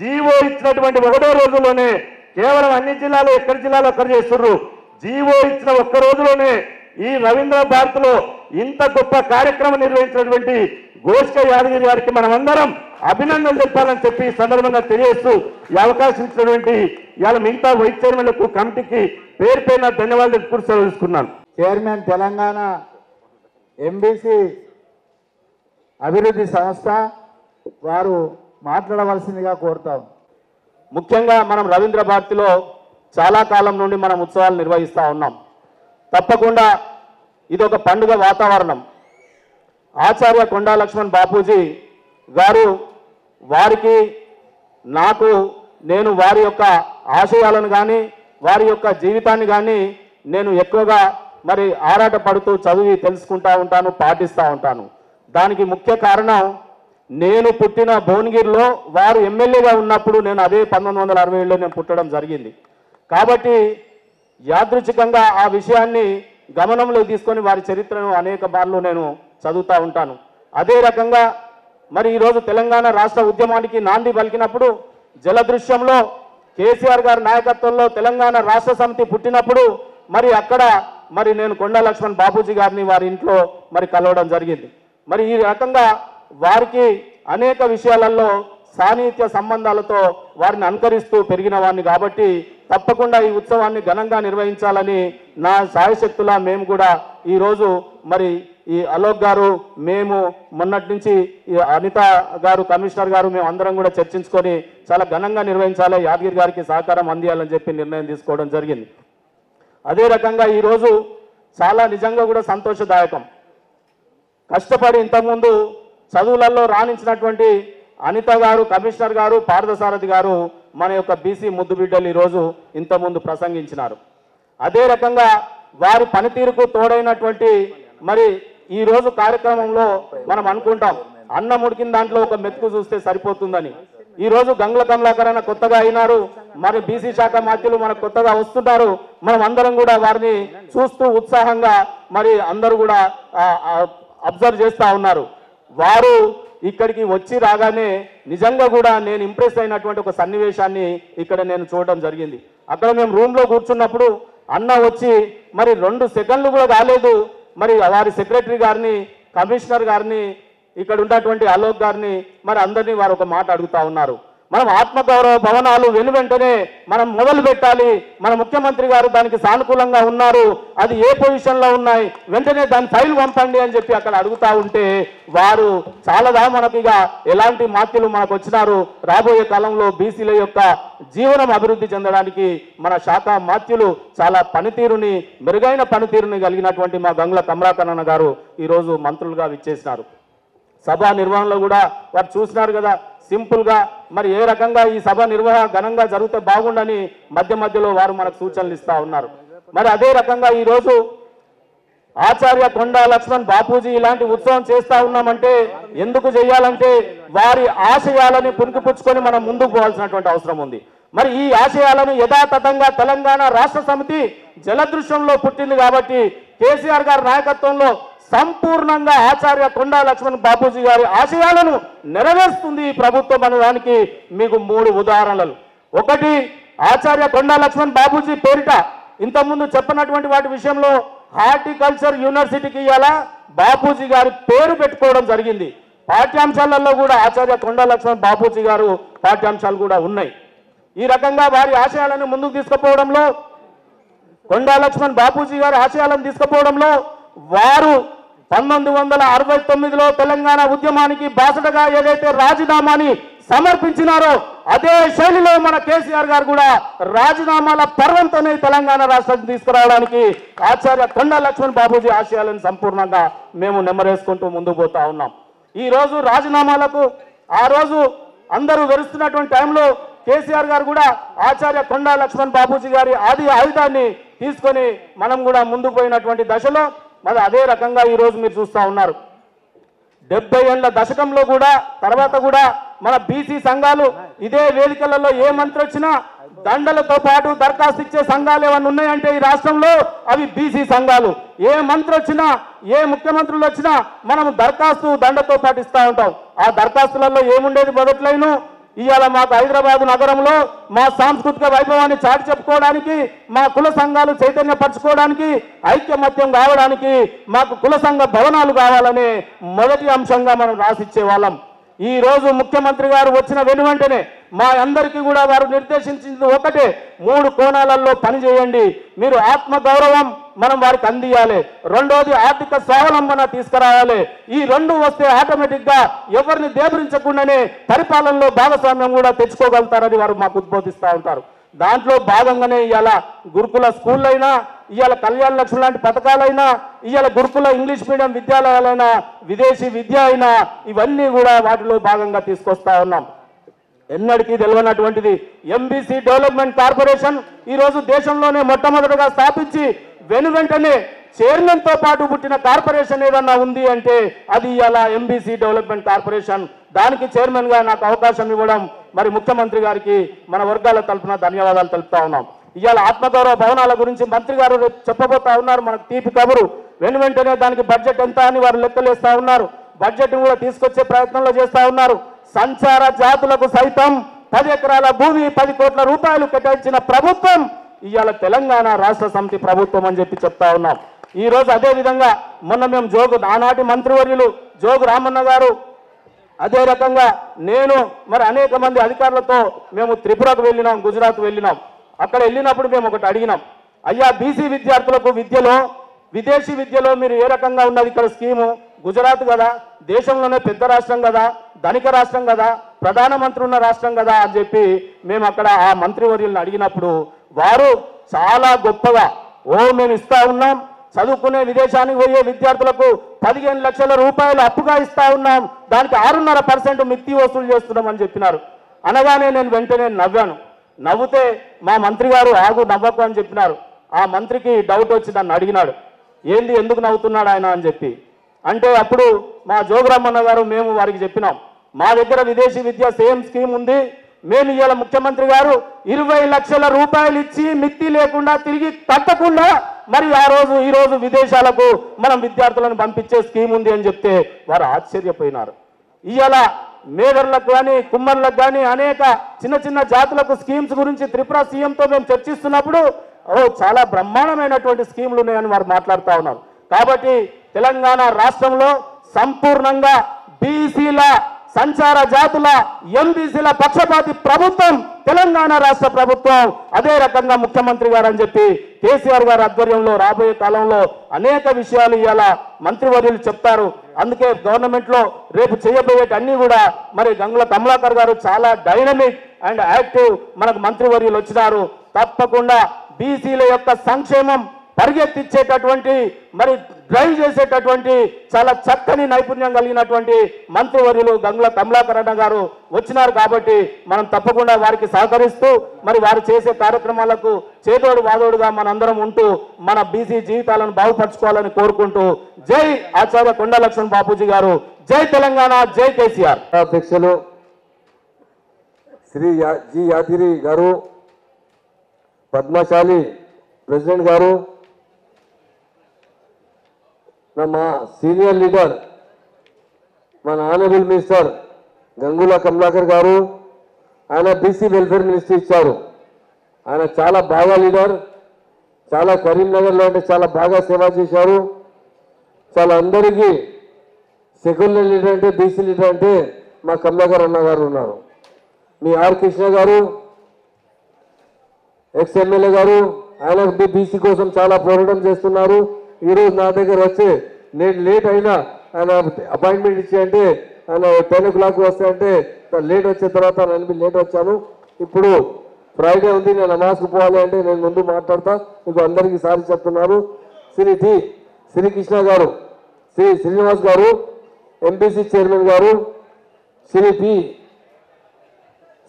[SPEAKER 7] జీవో ఇచ్చినటువంటి ఒకటో రోజుల్లోనే కేవలం అన్ని జిల్లాలో ఎక్కడి జిల్లాలో అక్కడ చేస్తున్నారు. జీవో ఇచ్చిన ఒక్క రోజులోనే ఈ రవీంద్ర భారతిలో ఇంత గొప్ప కార్యక్రమం నిర్వహించినటువంటి గోష్క యాదగిరి గారికి మనమందరం అభినందనలు తెలపాలని చెప్పి ఈ సందర్భంగా తెలియజేస్తూ ఈ అవకాశం ఇచ్చినటువంటి ఇవాళ మిగతా వైస్ చైర్మన్లకు, కమిటీకి పేరు పేరున ధన్యవాదాలు తెలుపుతూ సెలవుస్తున్నాను.
[SPEAKER 8] చైర్మన్ తెలంగాణ ఎంబీసీ అభివృద్ధి సంస్థ వారు మాట్లాడవలసిందిగా కోరుతాం.
[SPEAKER 1] ముఖ్యంగా మనం రవీంద్ర భారతిలో చాలా కాలం నుండి మనం ఉత్సవాలు నిర్వహిస్తూ ఉన్నాం. తప్పకుండా ఇది ఒక పండుగ వాతావరణం. ఆచార్య కొండా లక్ష్మణ్ బాపూజీ గారు, వారికి నేను వారి యొక్క ఆశయాలను కానీ వారి యొక్క జీవితాన్ని కానీ నేను ఎక్కువగా మరి ఆరాటపడుతూ చదివి తెలుసుకుంటూ ఉంటాను, పాటిస్తూ ఉంటాను. దానికి ముఖ్య కారణం
[SPEAKER 9] నేను పుట్టిన భువనగిరిలో వారు ఎమ్మెల్యేగా ఉన్నప్పుడు నేను అదే 1967లో నేను పుట్టడం జరిగింది. కాబట్టి యాదృచ్ఛికంగా ఆ విషయాన్ని గమనంలో తీసుకొని వారి చరిత్రను అనేక మార్లు నేను చదువుతూ ఉంటాను. అదే రకంగా మరి ఈరోజు తెలంగాణ రాష్ట్ర ఉద్యమానికి నాంది పలికినప్పుడు జలదృశ్యంలో కేసీఆర్ గారి నాయకత్వంలో తెలంగాణ రాష్ట్ర సమితి పుట్టినప్పుడు మరి అక్కడ మరి నేను కొండా లక్ష్మణ్ బాపూజీ గారిని వారి ఇంట్లో మరి కలవడం జరిగింది. మరి ఈ రకంగా వారికి అనేక విషయాలలో సాన్నిహిత్య సంబంధాలతో వారిని అనుకరిస్తూ పెరిగిన వాడిని కాబట్టి తప్పకుండా ఈ ఉత్సవాన్ని ఘనంగా నిర్వహించాలని నా సాయశక్తులా మేము కూడా ఈరోజు మరి ఈ అలోక్ గారు మేము మొన్నటి నుంచి ఈ అనిత గారు కమిషనర్ గారు మేము అందరం కూడా చర్చించుకొని చాలా ఘనంగా నిర్వహించాలి, యాదగిరి గారికి సహకారం అందియాలని చెప్పి నిర్ణయం తీసుకోవడం జరిగింది. అదే రకంగా ఈరోజు చాలా నిజంగా కూడా సంతోషదాయకం. కష్టపడి ఇంతకుముందు చదువులలో రాణించినటువంటి అనిత గారు కమిషనర్ గారు పార్థసారథి గారు మన యొక్క బీసీ ముద్దు బిడ్డలు ఈరోజు ఇంతకుముందు ప్రసంగించినారు. అదే రకంగా వారి పనితీరుకు తోడైనటువంటి మరి ఈరోజు కార్యక్రమంలో మనం అనుకుంటాం అన్నం ఉడికిన దాంట్లో ఒక మెతుకు చూస్తే సరిపోతుందని. ఈరోజు గంగుల కమలాకరణ కొత్తగా అయినారు, మరి బీసీ శాఖ మాత్యులు మనకు కొత్తగా వస్తున్నారు. మనం అందరం కూడా వారిని చూస్తూ ఉత్సాహంగా మరి అందరూ కూడా అబ్జర్వ్ చేస్తూ ఉన్నారు. వారు ఇక్కడికి వచ్చి రాగానే నిజంగా కూడా నేను ఇంప్రెస్ అయినటువంటి ఒక సన్నివేశాన్ని ఇక్కడ నేను చూడడం జరిగింది. అక్కడ మేము రూమ్లో కూర్చున్నప్పుడు అన్న వచ్చి మరి 2 సెకండ్లు కూడా కాలేదు మరి వారి సెక్రటరీ గారిని కమిషనర్ గారిని ఇక్కడ ఉన్నటువంటి అలోక్ గారిని మరి అందరినీ వారు ఒక మాట అడుగుతా ఉన్నారు. మనం ఆత్మగౌరవ భవనాలు వెనువెంటనే మనం మొదలు పెట్టాలి, మన ముఖ్యమంత్రి గారు దానికి సానుకూలంగా ఉన్నారు, అది ఏ పొజిషన్లో ఉన్నాయి, వెంటనే దాని ఫైల్ పంపండి అని చెప్పి అక్కడ అడుగుతా ఉంటే వారు చాలాదా మనకిగా ఎలాంటి మాత్యులు మనకు వచ్చినారు, రాబోయే కాలంలో బీసీల యొక్క జీవనం అభివృద్ధి చెందడానికి మన శాఖ మాత్యులు చాలా పనితీరుని మెరుగైన పనితీరుని కలిగినటువంటి మా గంగుల కమలాకరణ గారు ఈరోజు మంత్రులుగా విచ్చేసినారు. సభ నిర్వహణలో కూడా వారు చూసినారు కదా సింపుల్గా మరి ఏ రకంగా ఈ సభ నిర్వహణ ఘనంగా జరిగితే బాగుండని మధ్య మధ్యలో వారు మనకు సూచనలు ఇస్తూ ఉన్నారు. మరి అదే రకంగా ఈరోజు ఆచార్య కొండా లక్ష్మణ్ బాపూజీ ఇలాంటి ఉత్సవం చేస్తూ ఉన్నామంటే ఎందుకు చేయాలంటే వారి ఆశయాలని పుణికిపుచ్చుకొని మనం ముందుకు పోవాల్సినటువంటి అవసరం ఉంది. మరి ఈ ఆశయాలను యథాతథంగా తెలంగాణ రాష్ట్ర సమితి జలదృశ్యంలో పుట్టింది కాబట్టి కేసీఆర్ గారి నాయకత్వంలో సంపూర్ణంగా ఆచార్య కొండా లక్ష్మణ్ బాపూజీ గారి ఆశయాలను నెరవేరుస్తుంది ఈ ప్రభుత్వం అనడానికి మీకు 3 ఉదాహరణలు. ఒకటి, ఆచార్య కొండా లక్ష్మణ్ బాపూజీ పేరిట ఇంతకుముందు చెప్పినటువంటి వాటి విషయంలో హార్టికల్చర్ యూనివర్సిటీకి ఇవాళ బాపూజీ గారి పేరు పెట్టుకోవడం జరిగింది. పాఠ్యాంశాలలో కూడా ఆచార్య కొండా లక్ష్మణ్ బాపూజీ గారు పాఠ్యాంశాలు కూడా ఉన్నాయి. ఈ రకంగా వారి ఆశయాలను ముందుకు తీసుకుపోవడంలో కొండా లక్ష్మణ్ బాపూజీ గారి ఆశయాలను తీసుకుపోవడంలో వారు 1969లో తెలంగాణ ఉద్యమానికి బాసటగా ఏదైతే రాజీనామాని సమర్పించినారో అదే శైలిలో మన కేసీఆర్ గారు కూడా రాజీనామాల పర్వంతోనే తెలంగాణ రాష్ట్రాన్ని తీసుకురావడానికి ఆచార్య కొండా లక్ష్మణ్ బాపూజీ ఆశయాలను సంపూర్ణంగా మేము నెమ్మరేసుకుంటూ ముందుకు పోతా ఉన్నాం. ఈ రోజు రాజీనామాలకు ఆ రోజు అందరూ వెరుస్తున్నటువంటి టైంలో కేసీఆర్ గారు కూడా ఆచార్య కొండా లక్ష్మణ్ బాపూజీ గారి ఆది ఆయుధాన్ని తీసుకొని మనం కూడా ముందుకు పోయినటువంటి దశలో మరి అదే రకంగా ఈరోజు మీరు చూస్తూ ఉన్నారు. 70 ఏళ్ల దశకంలో కూడా తర్వాత కూడా మన బీసీ సంఘాలు ఇదే వేదికలలో ఏ మంత్రి వచ్చినా దండలతో పాటు దరఖాస్తు ఇచ్చే సంఘాలు ఏమన్నా ఉన్నాయంటే ఈ రాష్ట్రంలో అవి బీసీ సంఘాలు. ఏ మంత్రి వచ్చినా ఏ ముఖ్యమంత్రులు వచ్చినా మనం దరఖాస్తు దండతో పాటు ఇస్తూ ఉంటాం. ఆ దరఖాస్తులలో ఏముండేది మొదట్లైను ఇవాళ మాకు హైదరాబాద్ నగరంలో మా సాంస్కృతిక వైభవాన్ని చాటి చెప్పుకోవడానికి, మా కుల సంఘాలు చైతన్యపరచుకోవడానికి, ఐక్యమత్యం కావడానికి మాకు కుల సంఘ భవనాలు కావాలనే మొదటి అంశంగా మనం రాసిచ్చే వాళ్ళం. ఈ రోజు ముఖ్యమంత్రి గారు వచ్చిన వెనువెంటనే మా అందరికీ కూడా వారు నిర్దేశించింది ఒకటే, 3 కోణాలలో పనిచేయండి. మీరు ఆత్మ గౌరవం మనం వారికి అందియాలి, రెండోది ఆర్థిక స్వావలంబన తీసుకురావాలి. ఈ 2 వస్తే ఆటోమేటిక్గా ఎవరిని దేబరించకుండానే పరిపాలనలో భాగస్వామ్యం కూడా తెచ్చుకోగలుగుతారని వారు మాకు ఉద్బోధిస్తూ ఉంటారు. దాంట్లో భాగంగానే ఇవాళ గురుకుల స్కూళ్ళైనా, ఇవాళ కళ్యాణ లక్ష్మి లాంటి పథకాలైనా, ఇవాళ గురుకుల ఇంగ్లీష్ మీడియం విద్యాలయాలైనా, విదేశీ విద్య అయినా ఇవన్నీ కూడా వాటిలో భాగంగా తీసుకొస్తా ఉన్నాం. ఎన్నటికీ తెలియనటువంటిది ఎంబీసీ డెవలప్మెంట్ కార్పొరేషన్ ఈరోజు దేశంలోనే మొట్టమొదటిగా స్థాపించి వెనువెంటనే చైర్మన్తో పాటు పుట్టిన కార్పొరేషన్ ఏదన్నా ఉంది అంటే అది ఇలా ఎంబీసీ డెవలప్మెంట్ కార్పొరేషన్. దానికి చైర్మన్గా నాకు అవకాశం ఇవ్వడం మరి ముఖ్యమంత్రి గారికి మన వర్గాల తరపున ధన్యవాదాలు తెలుపుతా ఉన్నాం. ఇవాళ ఆత్మగౌరవ భవనాల గురించి మంత్రి గారు చెప్పబోతా ఉన్నారు. మనకు తీపి కబురు వెంటనే దానికి బడ్జెట్ ఎంత అని వారు లెక్కలేస్తా ఉన్నారు. బడ్జెట్ కూడా తీసుకొచ్చే ప్రయత్నంలో చేస్తా ఉన్నారు. సంచార జాతులకు సైతం 10 ఎకరాల భూమి 10 కోట్ల రూపాయలు కేటాయించిన ప్రభుత్వం ఇవాళ తెలంగాణ రాష్ట్ర సమితి ప్రభుత్వం అని చెప్పి చెప్తా ఉన్నాం. ఈ రోజు అదే విధంగా మొన్న మేము ఆనాటి మంత్రివర్యులు జోగు రామన్న గారు, అదే రకంగా నేను మరి అనేక మంది అధికారులతో మేము త్రిపురకు వెళ్ళినాం, గుజరాత్ వెళ్ళినాం. అక్కడ వెళ్ళినప్పుడు మేము ఒకటి అడిగినాం, అయ్యా బీసీ విద్యార్థులకు విద్యలో విదేశీ విద్యలో మీరు ఏ రకంగా ఉన్నది ఇక్కడ స్కీము? గుజరాత్ కదా, దేశంలోనే పెద్ద రాష్ట్రం కదా, ధనిక రాష్ట్రం కదా, ప్రధానమంత్రి ఉన్న రాష్ట్రం కదా అని చెప్పి మేము అక్కడ ఆ మంత్రివర్యులను అడిగినప్పుడు వారు చాలా గొప్పగా మేము ఇస్తా ఉన్నాం, చదువుకునే విదేశానికి పోయే విద్యార్థులకు 15 లక్షల రూపాయలు అప్పుగా ఇస్తా ఉన్నాం, దానికి 6.5% మిత్తి వసూలు చేస్తున్నాం అని చెప్పినారు. అనగానే నేను వెంటనే నవ్వాను. నవ్వుతే మా మంత్రి గారు ఆగు నవ్వకు అని చెప్పినారు. ఆ మంత్రికి డౌట్ వచ్చి నన్ను అడిగినాడు, ఏంది ఎందుకు నవ్వుతున్నాడు ఆయన అని చెప్పి. అంటే అప్పుడు మా జోగురామన్న గారు మేము వారికి చెప్పినాం, మా దగ్గర విదేశీ విద్య సేమ్ స్కీమ్ ఉంది, మేము ఇవాళ ముఖ్యమంత్రి గారు 20 లక్షల రూపాయలు ఇచ్చి మిత్తి లేకుండా తిరిగి కట్టకుండా మరి ఈ రోజు విదేశాలకు మనం విద్యార్థులను పంపించే స్కీమ్ ఉంది అని చెప్తే వారు ఆశ్చర్యపోయినారు. ఇవాళ మేధర్లకు కానీ కుమ్మర్లకు కానీ అనేక చిన్న చిన్న జాతులకు స్కీమ్స్ గురించి త్రిపుర సీఎంతో మేము చర్చిస్తున్నప్పుడు చాలా బ్రహ్మాండమైనటువంటి స్కీములు ఉన్నాయని వారు మాట్లాడుతూ ఉన్నారు. కాబట్టి తెలంగాణ రాష్ట్రంలో సంపూర్ణంగా బీసీల సంచార జాతుల ఎంబీసీల పక్షపాతి ప్రభుత్వం తెలంగాణ రాష్ట్ర ప్రభుత్వం. అదే రకంగా ముఖ్యమంత్రి గారు అని చెప్పి కేసీఆర్ గారి ఆధ్వర్యంలో రాబోయే కాలంలో అనేక విషయాలు ఇవాళ మంత్రివర్యులు చెప్తారు. అందుకే గవర్నమెంట్ లో రేపు చేయబోయేటి అన్ని కూడా మరి గంగుల కమలాకర్ గారు చాలా డైనమిక్ అండ్ యాక్టివ్ మనకు మంత్రివర్యులు వచ్చినారు. తప్పకుండా బీసీల యొక్క సంక్షేమం పరిగెత్తించేటటువంటి మరి డ్రైవ్ చేసేటటువంటి చాలా చక్కని నైపుణ్యం కలిగినటువంటి మంత్రివర్యులు గంగుల కమలాకర్ అన్న గారు వచ్చినారు. కాబట్టి మనం తప్పకుండా వారికి సహకరిస్తూ మరి వారు చేసే కార్యక్రమాలకు చేదోడు వాదోడుగా మనందరం ఉంటూ మన బీసీ జీవితాలను బాగుపరచుకోవాలని కోరుకుంటూ జై ఆచార్య కొండ లక్ష్మణ్ బాపూజీ గారు, జై తెలంగాణ, జై కేసీఆర్.
[SPEAKER 10] అధ్యక్షులు శ్రీ జి యాదిరి గారు, పద్మశాలి ప్రెసిడెంట్ గారు, మా సీనియర్ లీడర్ మన ఆనరబుల్ మినిస్టర్ గంగుల కమలాకర్ గారు, ఆయన బీసీ వెల్ఫేర్ మినిస్ట్రీ ఇచ్చారు. ఆయన చాలా బాగా లీడర్, చాలా కరీంనగర్లో అంటే చాలా బాగా సేవ చేశారు. చాలా అందరికీ సెక్యులర్ లీడర్ అంటే బీసీ లీడర్ అంటే మా కమలాకర్ అన్న గారు ఉన్నారు. మీ ఆర్ కృష్ణ గారు ఎక్స్ఎమ్మెల్యే గారు, ఆయన బీసీ కోసం చాలా పోరాటం చేస్తున్నారు. ఈరోజు నా దగ్గర వచ్చి నేను లేట్ అయినా ఆయన అపాయింట్మెంట్ ఇచ్చి అంటే ఆయన 10 o'clock వస్తే అంటే లేట్ వచ్చిన తర్వాత నేను లేట్ వచ్చాను. ఇప్పుడు ఫ్రైడే ఉంది, నేను నమాజ్కు పోవాలి అంటే నేను ముందు మాట్లాడతా, మీకు అందరికీ సారి చెప్తున్నారు. శ్రీ టి శ్రీకృష్ణ గారు, శ్రీ శ్రీనివాస్ గారు ఎంపీసీ చైర్మన్ గారు, శ్రీ పి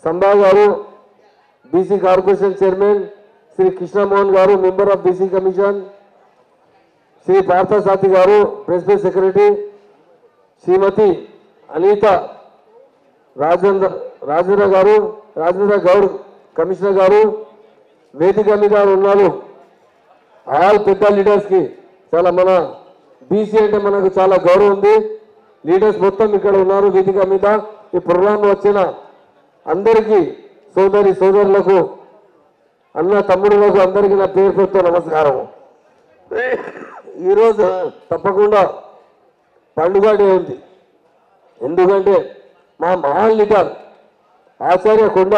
[SPEAKER 10] సంభా గారు BC corporation chairman, Shri Krishnamohan గారు member of BC commission, Shri Parthasarathi గారు ప్రెసిడెంట్ సెక్రటరీ, శ్రీమతి అనిత రాజేంద్ర గారు, రాజేంద్ర గౌడ్ కమిషనర్ గారు వేదిక మీద ఉన్నారు. ఆల్ పెద్ద లీడర్స్కి చాలా మన బీసీ అంటే మనకు చాలా గౌరవం ఉంది. లీడర్స్ మొత్తం ఇక్కడ ఉన్నారు వేదిక మీద. ఈ ప్రోగ్రాం వచ్చిన అందరికీ సోదరులకు అన్న తమ్ముడులకు అందరికీ నా పేరుతో నమస్కారం. ఈరోజు తప్పకుండా పండుగ డే ఉంది. ఎందుకంటే మా మహాన్ లీడర్ ఆచార్య కొండ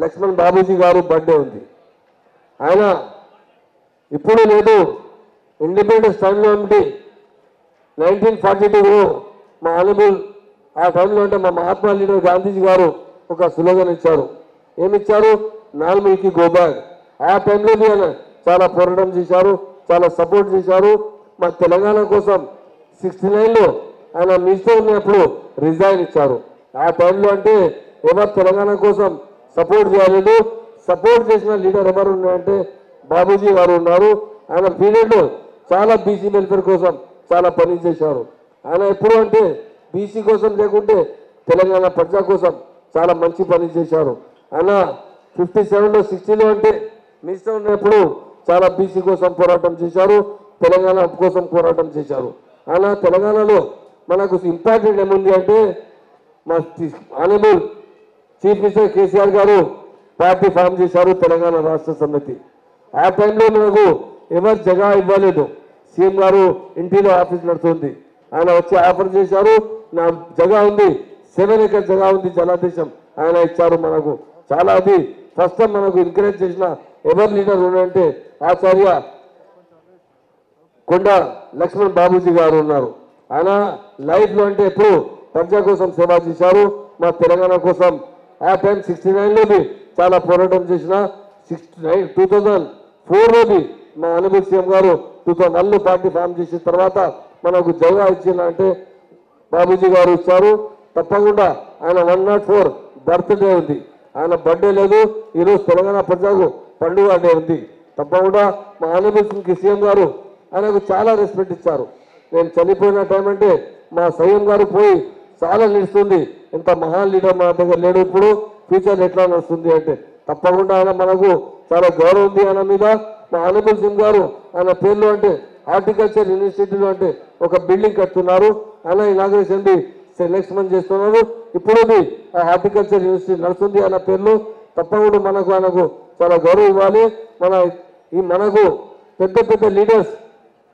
[SPEAKER 10] లక్ష్మణ్ బాబూజీ గారు బర్త్డే ఉంది. ఆయన ఇప్పుడు లేదు, ఇండిపెండెన్స్ టైంలో ఉండి 1942లో మా ఆనబుల్ ఆ టైంలో అంటే మా మహాత్మా లీడర్ గాంధీజీ గారు ఒక స్లోగన్ ఇచ్చారు. ఏమిచ్చారు? నాల్మీకి గోబ్యాక్. ఆ టైంలో ఆయన చాలా పోరాటం చేశారు, చాలా సపోర్ట్ చేశారు. మా తెలంగాణ కోసం 69లో ఆయన మినిస్టర్ ఉన్నప్పుడు రిజైన్ ఇచ్చారు. ఆ టైంలో అంటే ఎవరు తెలంగాణ కోసం సపోర్ట్ చేయలేదు. సపోర్ట్ చేసిన లీడర్ ఎవరు ఉన్నారంటే బాబూజీ గారు ఉన్నారు. ఆయన పీరియడ్లో చాలా బీసీ వెల్ఫేర్ కోసం చాలా పని చేశారు. ఆయన ఎప్పుడు అంటే బీసీ కోసం లేకుంటే తెలంగాణ ప్రజల కోసం చాలా మంచి పని చేశారు. ఆయన 57లో 60లో అంటే మినిస్టర్ ఉన్నప్పుడు చాలా బీసీ కోసం పోరాటం చేశారు, తెలంగాణ కోసం పోరాటం చేశారు. ఆయన తెలంగాణలో మనకు ఇంపార్టెంట్ ఏముంది అంటే మా ఆనరబుల్ చీఫ్ మినిస్టర్ కేసీఆర్ గారు పార్టీ ఫామ్ చేశారు, తెలంగాణ రాష్ట్ర సమితి. ఆ టైంలో మనకు ఎవరు జగా ఇవ్వలేదు. సీఎం గారు ఇంటిలో ఆఫీస్ నడుస్తుంది, ఆయన వచ్చి ఆఫర్ చేశారు, నా జగా ఉంది 7 ఎకర్ జగా ఉంది జలాదేశం ఆయన ఇచ్చారు మనకు. చాలా అది ఫస్ట్ టైం మనకు ఎంకరేజ్ చేసిన ఎవరు లీడర్ ఉన్నారంటే ఆచార్య కొండ లక్ష్మణ్ బాబూజీ గారు ఉన్నారు. ఆయన లైఫ్లో అంటే ఎప్పుడు ప్రజల కోసం సేవ చేశారు, మా తెలంగాణ కోసం. ఆ టైం 69లోది చాలా పోరాటం చేసిన, 2004లోది మా ఆనరబుల్ సీఎం గారు 2001లో పార్టీ ఫామ్ చేసిన తర్వాత మనకు జగా ఇచ్చిన అంటే బాబూజీ గారు ఇచ్చారు. తప్పకుండా ఆయన 104 బర్త్డే ఉంది, ఆయన బర్త్డే లేదు. ఈరోజు తెలంగాణ ప్రజలకు పండుగ డే ఉంది. తప్పకుండా మా ఆనరబుల్ సీఎం గారు ఆయనకు చాలా రెస్పెక్ట్ ఇచ్చారు. నేను చనిపోయిన టైం అంటే మా సీఎం గారు పోయి చాలా నిలుస్తుంది, ఇంత మహాన్ లీడర్ మన దగ్గర లేడు, ఇప్పుడు ఫ్యూచర్ ఎట్లా నడుస్తుంది అంటే తప్పకుండా ఆయన మనకు చాలా గౌరవం ఉంది ఆయన మీద. మా ఆనరబుల్ సీఎం గారు ఆయన పేర్లు అంటే హార్టికల్చర్ యూనివర్సిటీలో అంటే ఒక బిల్డింగ్ కడుతున్నారు, ఆయన ఇనాగ్రేషన్ సెలెక్షన్ చేస్తున్నారు. ఇప్పుడు ఆ హార్టికల్చర్ యూనివర్సిటీ నడుస్తుంది ఆయన పేర్లు. తప్పకుండా ఆయనకు చాలా గౌరవం ఇవ్వాలి. మనకు పెద్ద పెద్ద లీడర్స్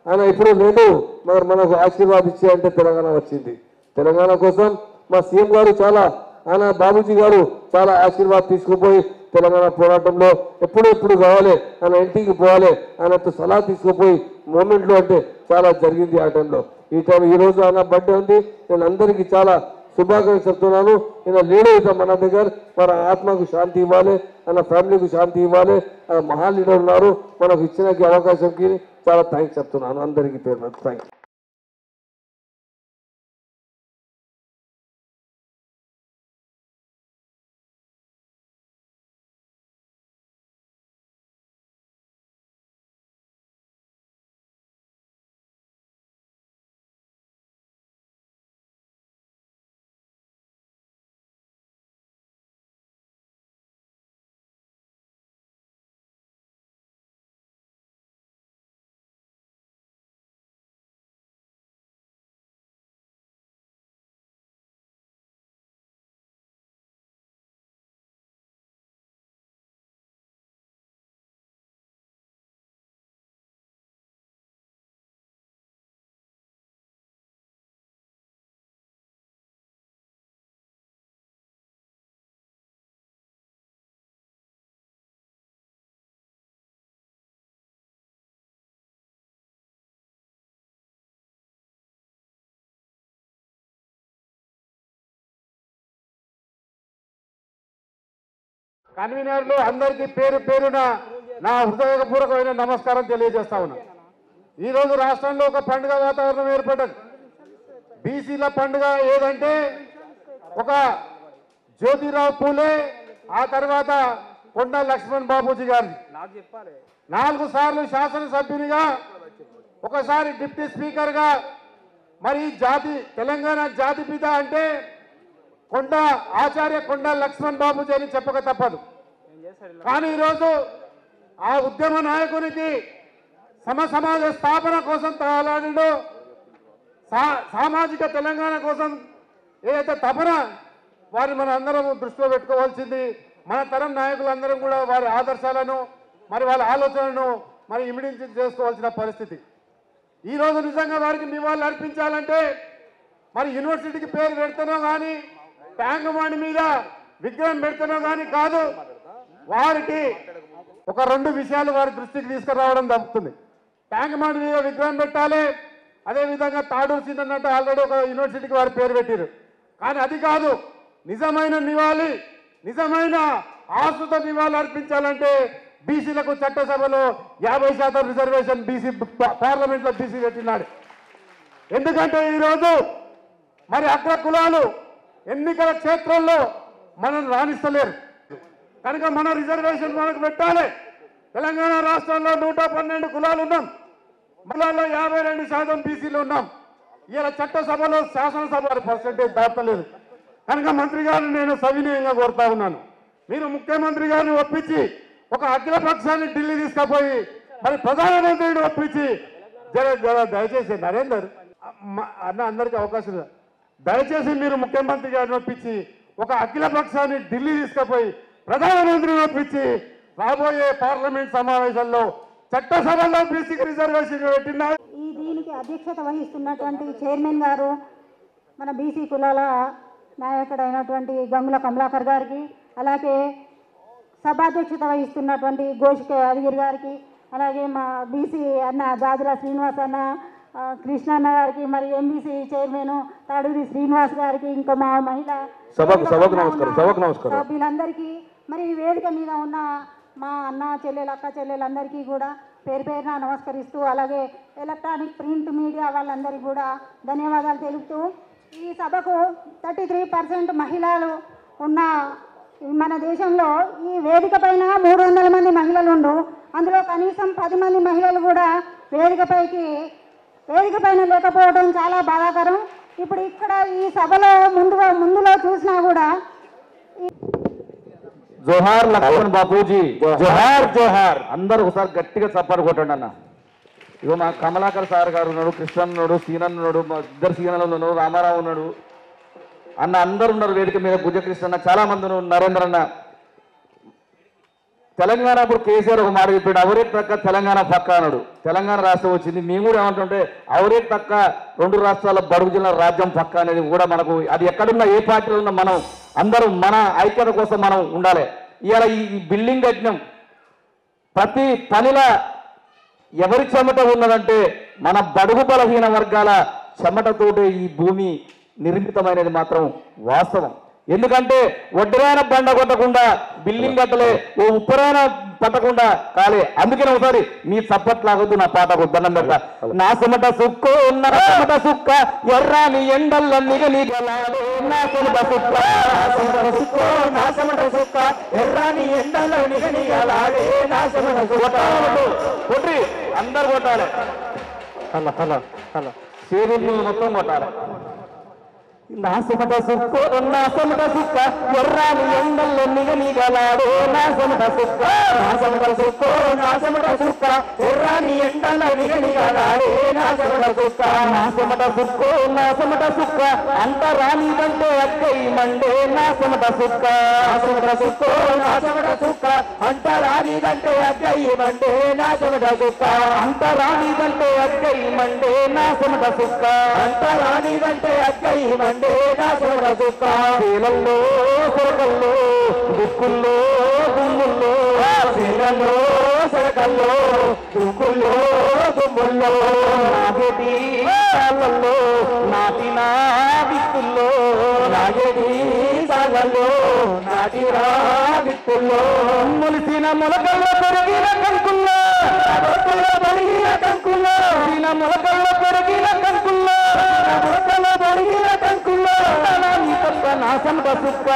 [SPEAKER 10] ఆయన ఇప్పుడు లేదు, మరి మనకు ఆశీర్వాదం ఇచ్చే అంటే తెలంగాణ వచ్చింది. తెలంగాణ కోసం మా సీఎం గారు చాలా ఆయన బాబూజీ గారు చాలా ఆశీర్వాదం తీసుకుపోయి తెలంగాణ పోరాటంలో ఎప్పుడు కావాలి, ఆయన ఇంటికి పోవాలి, ఆయనతో సలహా తీసుకుపోయి మూమెంట్లో అంటే చాలా జరిగింది ఆ టైంలో. ఈ రోజు ఆయన బర్త్డే ఉంది, నేను అందరికీ చాలా శుభాకాంక్షలు చెప్తున్నాను. ఈయన లీడర్ ఇద్దాం మన దగ్గర, మన ఆత్మకు శాంతి ఇవ్వాలి, మన ఫ్యామిలీకి శాంతి ఇవ్వాలి. మహా లీడర్ ఉన్నారు, మనకు ఇచ్చిన అవకాశంకి చాలా థ్యాంక్స్ చెప్తున్నాను అందరికీ పేరు. థ్యాంక్స్.
[SPEAKER 8] కన్వీనర్లు అందరికీ పేరు పేరున నా హృదయపూర్వకమైన నమస్కారం తెలియజేస్తా ఉన్నా. ఈరోజు రాష్ట్రంలో ఒక పండుగ వాతావరణం ఏర్పడ్డది. బీసీల పండుగ ఏదంటే ఒక జ్యోతిరావు పూలే, ఆ తర్వాత కొండ లక్ష్మణ్ బాబూజీ గారిని 4 సార్లు శాసనసభ్యునిగా, ఒకసారి డిప్యూటీ స్పీకర్గా, మరి తెలంగాణ జాతిపిత అంటే ఆచార్య కొండ లక్ష్మణ్ బాబూజీ అని చెప్పక తప్పదు. కానీ ఈరోజు ఆ ఉద్యమ నాయకునికి సమాజ స్థాపన కోసం తలాడిలో సామాజిక తెలంగాణ కోసం ఏదైతే తపన వారిని మన అందరం దృష్టిలో పెట్టుకోవాల్సింది. మన తరం నాయకులందరం కూడా వారి ఆదర్శాలను మరి వాళ్ళ ఆలోచనలను మరి ఇమిడించి చేసుకోవాల్సిన పరిస్థితి. ఈరోజు నిజంగా వారికి నివాళులు అర్పించాలంటే మరి యూనివర్సిటీకి పేరు పెడుతున్నా కానీ, ట్యాంక్ బండ్ మీద విగ్రహం పెడుతున్నా కానీ కాదు, వారికి ఒక 2 విషయాలు వారి దృష్టికి తీసుకురావడం జరుగుతుంది. ట్యాంక్ బండ్ మీద విగ్రహం పెట్టాలి, అదేవిధంగా తాడూరు సీనన్నట్టు ఆల్రెడీ ఒక యూనివర్సిటీకి వారి పేరు పెట్టారు. కానీ అది కాదు, నిజమైన నివాళి, నిజమైన ఆశ్రిత నివాళులు అర్పించాలంటే బీసీలకు చట్టసభలో 50% రిజర్వేషన్ బీసీ పార్లమెంట్లో బీసీ పెట్టినాడు. ఎందుకంటే ఈరోజు మరి అగ్ర కులాలు ఎన్నికల క్షేత్రంలో మనం రాణిస్తలేరు కనుక మన రిజర్వేషన్ మనకు పెట్టాలి. తెలంగాణ రాష్ట్రంలో 112 కులాలు ఉన్నాం, కులాల్లో 52% బీసీలు ఉన్నాం. ఇలా చట్టసభలో శాసనసభ పర్సెంటేజ్ దాటలేదు. కనుక మంత్రి గారిని నేను సవినయంగా కోరుతా ఉన్నాను, మీరు ముఖ్యమంత్రి గారిని ఒప్పించి ఒక అఖిల పక్షాన్ని ఢిల్లీ తీసుకుపోయి మరి ప్రధానమంత్రిని ఒప్పించి జర దయచేసి నరేందర్ అన్న అందరికీ అవకాశం ఉంది. దయచేసి మీరు ముఖ్యమంత్రి గారిని ఒప్పించి ఒక అఖిల పక్షాన్ని ఢిల్లీ తీసుకుపోయి ప్రధానమంత్రిని ఒప్పించి రాబోయే పార్లమెంట్ సమావేశాల్లో చట్టసభలో బీసీకి రిజర్వేషన్ పెట్టిన
[SPEAKER 11] దీనికి అధ్యక్షత వహిస్తున్నటువంటి చైర్మన్ గారు మన బీసీ కులాల నాయకుడైనటువంటి గంగుల కమలాకర్ గారికి, అలాగే సభాధ్యక్షత వహిస్తున్నటువంటి గోషిక యాదగిరి గారికి, అలాగే మా బీసీ అన్న జాజుల శ్రీనివాస్ అన్న, కృష్ణన్న గారికి, మరి ఎంబీసీ చైర్మన్ తాడూరి శ్రీనివాస్ గారికి, ఇంకా మా మహిళా సభ్యులందరికీ, మరి ఈ వేదిక మీద ఉన్న మా అన్న చెల్లెలు అక్క చెల్లెలందరికీ కూడా పేరు పేరున నమస్కరిస్తూ, అలాగే ఎలక్ట్రానిక్ ప్రింట్ మీడియా వాళ్ళందరికీ కూడా ధన్యవాదాలు తెలుపుతూ, ఈ సభకు 33% మహిళలు ఉన్న మన దేశంలో ఈ వేదిక పైన 300 మంది మహిళలు ఉండు, అందులో కనీసం 10 మంది మహిళలు కూడా వేదిక పైన లేకపోవడం చాలా బాధాకరం. ఇప్పుడు ఇక్కడ ఈ సభలో ముందులో చూసినా కూడా
[SPEAKER 9] జోహార్ లక్ష్మణ్ బాపూజీ, జోహార్ జోహార్. అందరూ ఒకసారి గట్టిగా చప్పట్లు కొట్టండి అన్న. ఇగో మా కమలాకర్ సార్ గారు ఉన్నాడు, కృష్ణన్ ఉన్నాడు, సీనన్ ఉన్నాడు, మా ఇద్దరు సీనలు ఉన్నాడు, రామారావు ఉన్నాడు అన్న, అందరు ఉన్నారు వేదిక మీద. భుజకృష్ణ చాలా మంది ఉన్నారు, నరేంద్ర అన్న. తెలంగాణ అప్పుడు కేసీఆర్ ఒక మాట చెప్పాడు, అవరేట్ తక్క తెలంగాణ పక్క అన్నాడు. తెలంగాణ రాష్ట్రం వచ్చింది, మేము కూడా ఏమంటుంటే అవరేట్ తక్క 2 రాష్ట్రాల బడుగు జిల్లాల రాజ్యం పక్క అనేది కూడా మనకు, అది ఎక్కడున్నా ఏ పార్టీలో ఉన్నా మనం అందరూ మన ఐక్యత కోసం మనం ఉండాలి. ఇవాళ ఈ బిల్డింగ్ కట్టినాం, ప్రతి పనిలా ఎవరి చెమట ఉన్నదంటే మన బడుగు బలహీన వర్గాల చెమటతోటే ఈ భూమి నిర్మితమైనది మాత్రం వాస్తవం. ఎందుకంటే ఒడ్డరైన బండ కొట్టకుండా బిల్డింగ్ కట్టలే, ఓ ఉప్పరైన పట్టకుండా కాలే. అందుకనే ఒకసారి మీ చప్పట్లాగొద్దు, నా పాటకు దండం పెడతా. నా చెమట సుక్కో నా చెమట సుక్క ఎర్రాని ఎండల్ల నిగనిగలాడే నా చెమట సుక్క, నా చెమట సుక్క ఎర్రాని ఎండల్ల నిగనిగలాడే నా చెమట సుక్క. కొట్రి అందరు కొట్టాలి, హలో హలో హలో సేవలు మొత్తం కొట్టాలి. నా చెమట సుక్కో నా చెమట సుక్క ఎర్రాని ఎండల్లో నిగనిగలాడే నా చెమట సుక్క, నా చెమట సుక్కో నా చెమట సుక్క ఎర్రాని ఎండల్లో నిగనిగలాడే నా చెమట సుక్క, నా చెమట సుక్కో నా చెమట సుక్క అంత రానిదంటే అక్కై మండే నా చెమట సుక్క, నా చెమట సుక్కో నా చెమట సుక్క అంత రానిదంటే అక్కై మండే నా చెమట సుక్క, అంత రానిదంటే అక్కై మండే నా చెమట సుక్క, అంత రానిదంటే అక్కై మండే నా చెమట సుక్క. శీలల్లో సొరకల్లో దుక్కుల్లో దుమ్ముల్లో, శీలల్లో సొరకల్లో దుక్కుల్లో దుమ్ముల్లో, నాగేటి సాగల్లో నాటిన విత్తుల్లో, నాగేటి సాగల్లో నాటిన విత్తుల్లో, మొలిసిన మొలకల్లో పెరిగిన కంకుల్లో, పెరిగిన కంకుల్లో, మొలకల్లో పెరిగిన కంకుల్లో, మొలకల్లో పెరిగిన కంకుల్లో నా చెమట సుక్క.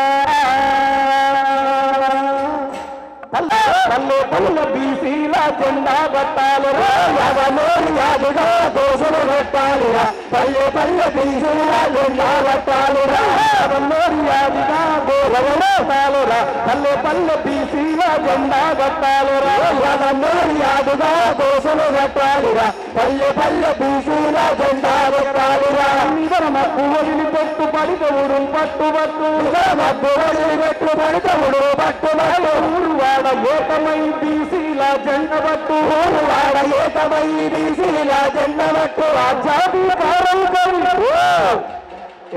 [SPEAKER 9] పల్లె పల్లె బీసీల జెండా పట్టాలిరా, యాదమోని యాదుగా దోషులు పెట్టాలిరా, పల్లె పల్లె బీసీల జెండా పట్టాలిరా, యాదమోని యాదుగా దోషులు పెట్టాలిరా, పల్లె పల్లె బీసీల జెండా పట్టాలిరా, యాదమోని యాదుగా దోషులు పెట్టాలిరా, పల్లె పల్లె బీసీల జెండా పెట్టాలిరా. మప్పు వదిలి పెట్టు పడితవుడు పట్టు పట్టు, మప్పు వదిలి పెట్టు పడితవుడు పట్టు పట్టు, ఊరువాడ ఏకమై బీసీల జెండ పట్టు, ఊరువాడ ఏకమై బీసీల జెండ పట్టు. రాజ్యాధికారం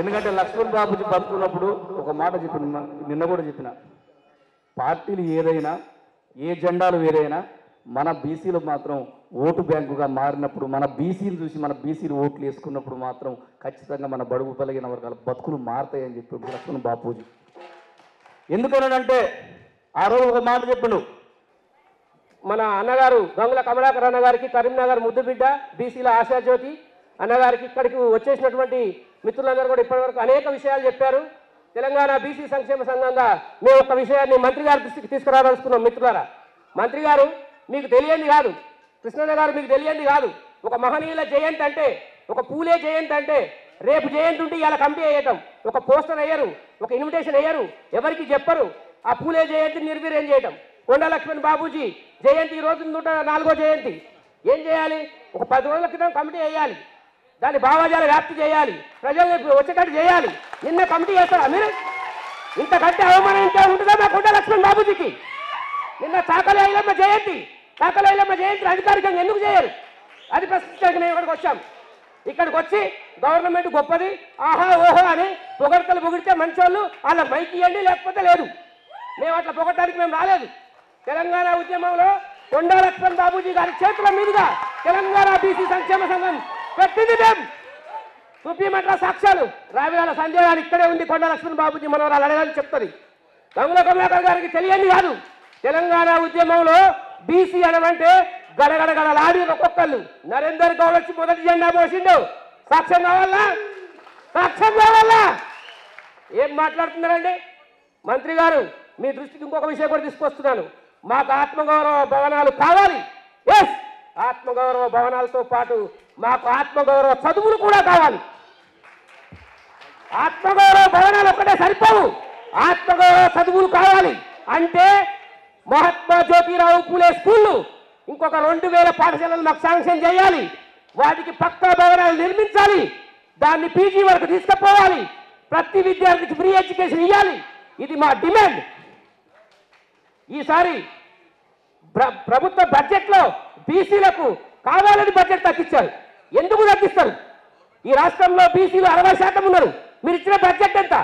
[SPEAKER 9] ఎందుకంటే లక్ష్మణ్ బాబుజీ బతుకున్నప్పుడు ఒక మాట చెప్పిన, నిన్న కూడా చెప్పిన, పార్టీలు ఏదైనా ఏ జెండాలు వేరైనా మన బీసీలు మాత్రం ఓటు బ్యాంకుగా మారినప్పుడు, మన బీసీలు చూసి మన బీసీలు ఓట్లు వేసుకున్నప్పుడు మాత్రం ఖచ్చితంగా మన బడుగు పలిగిన వర్గాల బతుకులు మారుతాయని చెప్పి లక్ష్మణ్ బాపూజీ. ఎందుకనంటే ఆ రోజు ఒక మాట చెప్పిండు,
[SPEAKER 12] మన అన్నగారు గంగుల కమలాకర్ అన్నగారికి, కరీంనగర్ ముద్దుబిడ్డ బీసీల ఆశాజ్యోతి అన్నగారికి, ఇక్కడికి వచ్చేసినటువంటి మిత్రులందరూ కూడా ఇప్పటివరకు అనేక విషయాలు చెప్పారు. తెలంగాణ బీసీ సంక్షేమ సంఘంగా మేము ఒక విషయాన్ని మంత్రి గారి దృష్టికి తీసుకురాదలుచుకున్నాం. మిత్రులారా, మంత్రి గారు మీకు తెలియంది కాదు, కృష్ణన్న గారు మీకు తెలియంది కాదు, ఒక మహనీయుల జయంతి అంటే, ఒక పూలే జయంతి అంటే రేపు జయంతి ఉంటే ఇవాళ కమిటీ వేయటం, ఒక పోస్టర్ వేయరు, ఒక ఇన్విటేషన్ వేయరు, ఎవరికి చెప్పరు. ఆ పూలే జయంతిని నిర్వీర్యం చేయటం. కొండా లక్ష్మణ్ బాబూజీ జయంతి ఈ రోజు 104వ జయంతి. ఏం చేయాలి? ఒక 10 రోజుల క్రితం కమిటీ వేయాలి, దాని భావజాల వ్యాప్తి చేయాలి, ప్రజలకు వచ్చేటట్టు చేయాలి. నిన్న కమిటీ చేస్తారా మీరు? ఇంతకంటే అవమానం ఇంకా ఉంటుందా మా కొండా లక్ష్మణ్ బాబూజీకి? నిన్న చాకలి ఐలమ్మ జయంతి, చాకలి ఐలమ్మ జయంతి అధికారికంగా ఎందుకు చేయరు? అది ప్రశ్నించడానికి మేము ఇక్కడికి వచ్చాం. ఇక్కడికి వచ్చి గవర్నమెంట్ గొప్పది, ఆహా ఓహో అని పొగడ్తలు పొగిడితే మంచోళ్ళు, వాళ్ళ మైకి ఇవ్వండి, లేకపోతే లేదు. మేము అట్లా పొగడటానికి మేము రాలేదు. తెలంగాణ ఉద్యమంలో కొండా లక్ష్మణ్ బాబూజీ గారి చేతుల మీదుగా తెలంగాణ బీసీ సంక్షేమ సంఘం పెట్టింది మేము. చూపిమంటారా సాక్ష్యాలు? రావిరాల సంజయ్ గారు ఇక్కడే ఉంది, కొండా లక్ష్మణ్ బాబూజీ మనవరాలు అడగాలని చెప్తుంది. గంగుల కమలాకర్ గారికి తెలియంది కాదు. తెలంగాణ ఉద్యమంలో బీసీ అనమంటే గడగడగడలాడి ఒక్కొక్కళ్ళు. నరేందర్ గౌడ్ వచ్చి మొదటి జెండా పోసిండు. సాక్ష్యం కావాలా? సాక్ష్యం కావాలా? ఏం మాట్లాడుతున్నారండి మంత్రి గారు? మీ దృష్టికి ఇంకొక విషయం కూడా తీసుకొస్తున్నాను. మాకు ఆత్మగౌరవ భవనాలు కావాలి. ఎస్, ఆత్మగౌరవ భవనాలతో పాటు మాకు ఆత్మగౌరవ చదువులు కూడా కావాలి. ఆత్మగౌరవ భవనాలు ఒక్కటే సరిపోవు, ఆత్మగౌరవ చదువులు కావాలి. అంటే మహాత్మా జ్యోతిరావు పూలే స్కూళ్ళు ఇంకొక 2000 పాఠశాలలు మాకు శాంక్షన్ చేయాలి. వాటికి పక్కా భవనాలు నిర్మించాలి. దాన్ని పీజీ వరకు తీసుకుపోవాలి. ప్రతి విద్యార్థికి ఫ్రీ ఎడ్యుకేషన్ ఇవ్వాలి. ఇది మా డిమాండ్. ఈసారి ప్రభుత్వ బడ్జెట్లో బీసీలకు కావాలని బడ్జెట్ తగ్గించారు. ఎందుకు తగ్గిస్తారు? ఈ రాష్ట్రంలో బీసీలు 60% ఉన్నారు. మీరు ఇచ్చిన బడ్జెట్ ఎంత?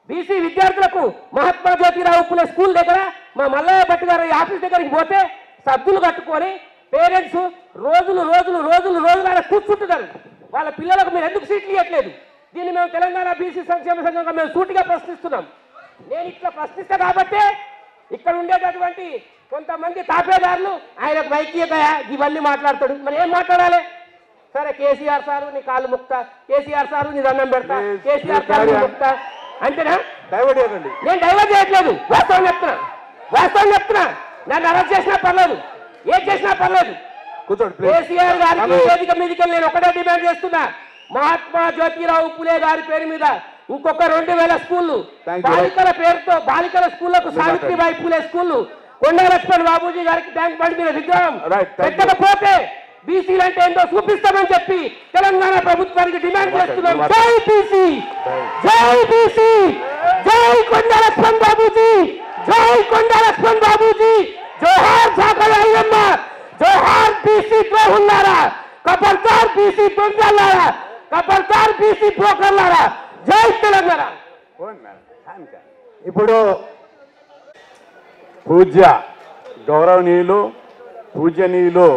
[SPEAKER 12] బీసీ విద్యార్థులకు మహాత్మా జ్యోతిరావు పూలే స్కూల్ దగ్గర మా మల్లయ్య భట్ గారి ఆఫీస్ దగ్గరికి పోతే సద్దులు కట్టుకొని పేరెంట్స్ రోజులు రోజులు రోజులు రోజులు ఆయన కూర్చుంటున్నారు. వాళ్ళ పిల్లలకు మీరు ఎందుకు సీట్లు ఇవ్వట్లేదు? దీన్ని మేము తెలంగాణ బీసీ సంక్షేమ సంఘంగా మేము సూటిగా ప్రశ్నిస్తున్నాం. నేను ఇట్లా ప్రశ్నిస్తా కాబట్టి ఇక్కడ ఉండేటటువంటి కొంతమంది తాపేదారులు ఆయనకు వైద్యతయా ఇవన్నీ మాట్లాడతాడు. మరి ఏం మాట్లాడాలి? సరే కేసీఆర్ సారు నీ కాళ్ళు ముక్తా, కేసీఆర్ సారు నీ దండం పెడతా, కేసీఆర్ సారు నీ ముక్తా అంతేనా? డైవర్ట్ చేయకండి. నేను డైవర్ట్ చేయట్లేదు, వాస్తవం చెప్తున్నా. నన్ను అరెస్ట్ చేసినా పర్లేదు, ఏం చేసినా పర్లేదు. కేసీఆర్ గారికి వేదిక మీదకి నేను ఒకటే డిమాండ్ చేస్తున్నా. మహాత్మా జ్యోతిరావు పూలే గారి పేరు మీద ఇంకొక 2000 స్కూళ్ళు, బాలికల పేరుతో బాలికల స్కూళ్లకు సావిత్రిబాయి పూలే స్కూళ్ళు, కొండా లక్ష్మణ్ బాబూజీ గారికి ట్యాంక్ బండి మీద విగ్రహం పెట్టకపోతే బీసీలు అంటే ఏంటో చూపిస్తామని చెప్పి తెలంగాణ ప్రభుత్వానికి డిమాండ్ చేస్తున్నాం. జై బీసీ, జై బీసీ, జై కొండా లక్ష్మణ్ బాబూజీ, జై కొండా లక్ష్మణ్ బాబూజీ, జోహార్ చాకలి ఐలమ్మ, జోహార్ బీసీ ద్రోహులారా, కబర్దార్ బీసీ దొంగలారా, కబర్దార్ బీసీ బ్రోకర్లారా, జై తెలంగాణ.
[SPEAKER 13] ఇప్పుడు పూజ్య గౌరవనీయులు పూజ్యనీయులు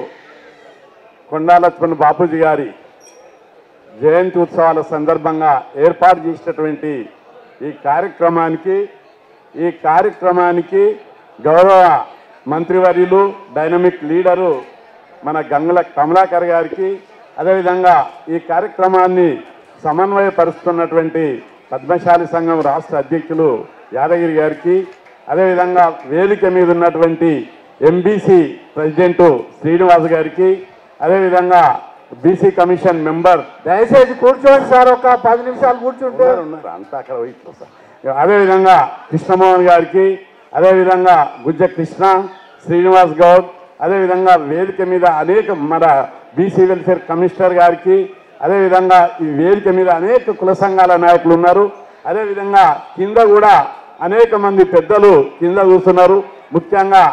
[SPEAKER 13] కొండా లక్ష్మణ్ బాపూజీ గారి జయంతి ఉత్సవాల సందర్భంగా ఏర్పాటు చేసినటువంటి ఈ కార్యక్రమానికి గౌరవ మంత్రివర్యులు డైనమిక్ లీడరు మన గంగుల కమలాకర్ గారికి, అదేవిధంగా ఈ కార్యక్రమాన్ని సమన్వయపరుస్తున్నటువంటి పద్మశాలి సంఘం రాష్ట్ర అధ్యక్షులు యాదగిరి గారికి, అదేవిధంగా వేదిక మీద ఉన్నటువంటి ఎంబీసీ ప్రెసిడెంటు శ్రీనివాస్ గారికి, అదేవిధంగా బీసీ కమిషన్ మెంబర్,
[SPEAKER 8] దయచేసి కూర్చోండి సార్, ఒక 10 నిమిషాలు కూర్చుంటే
[SPEAKER 13] ఉన్నారు అంతా అక్కడ పోయి సార్. అదేవిధంగా కృష్ణమోహన్ గారికి, అదేవిధంగా గుజ్జ కృష్ణ, శ్రీనివాస్ గౌడ్, అదేవిధంగా వేదిక మీద అనేక మన బీసీ వెల్ఫేర్ కమిషనర్ గారికి, అదేవిధంగా ఈ వేదిక మీద అనేక కుల సంఘాల నాయకులు ఉన్నారు. అదేవిధంగా కింద కూడా అనేక మంది పెద్దలు కింద కూర్చున్నారు. ముఖ్యంగా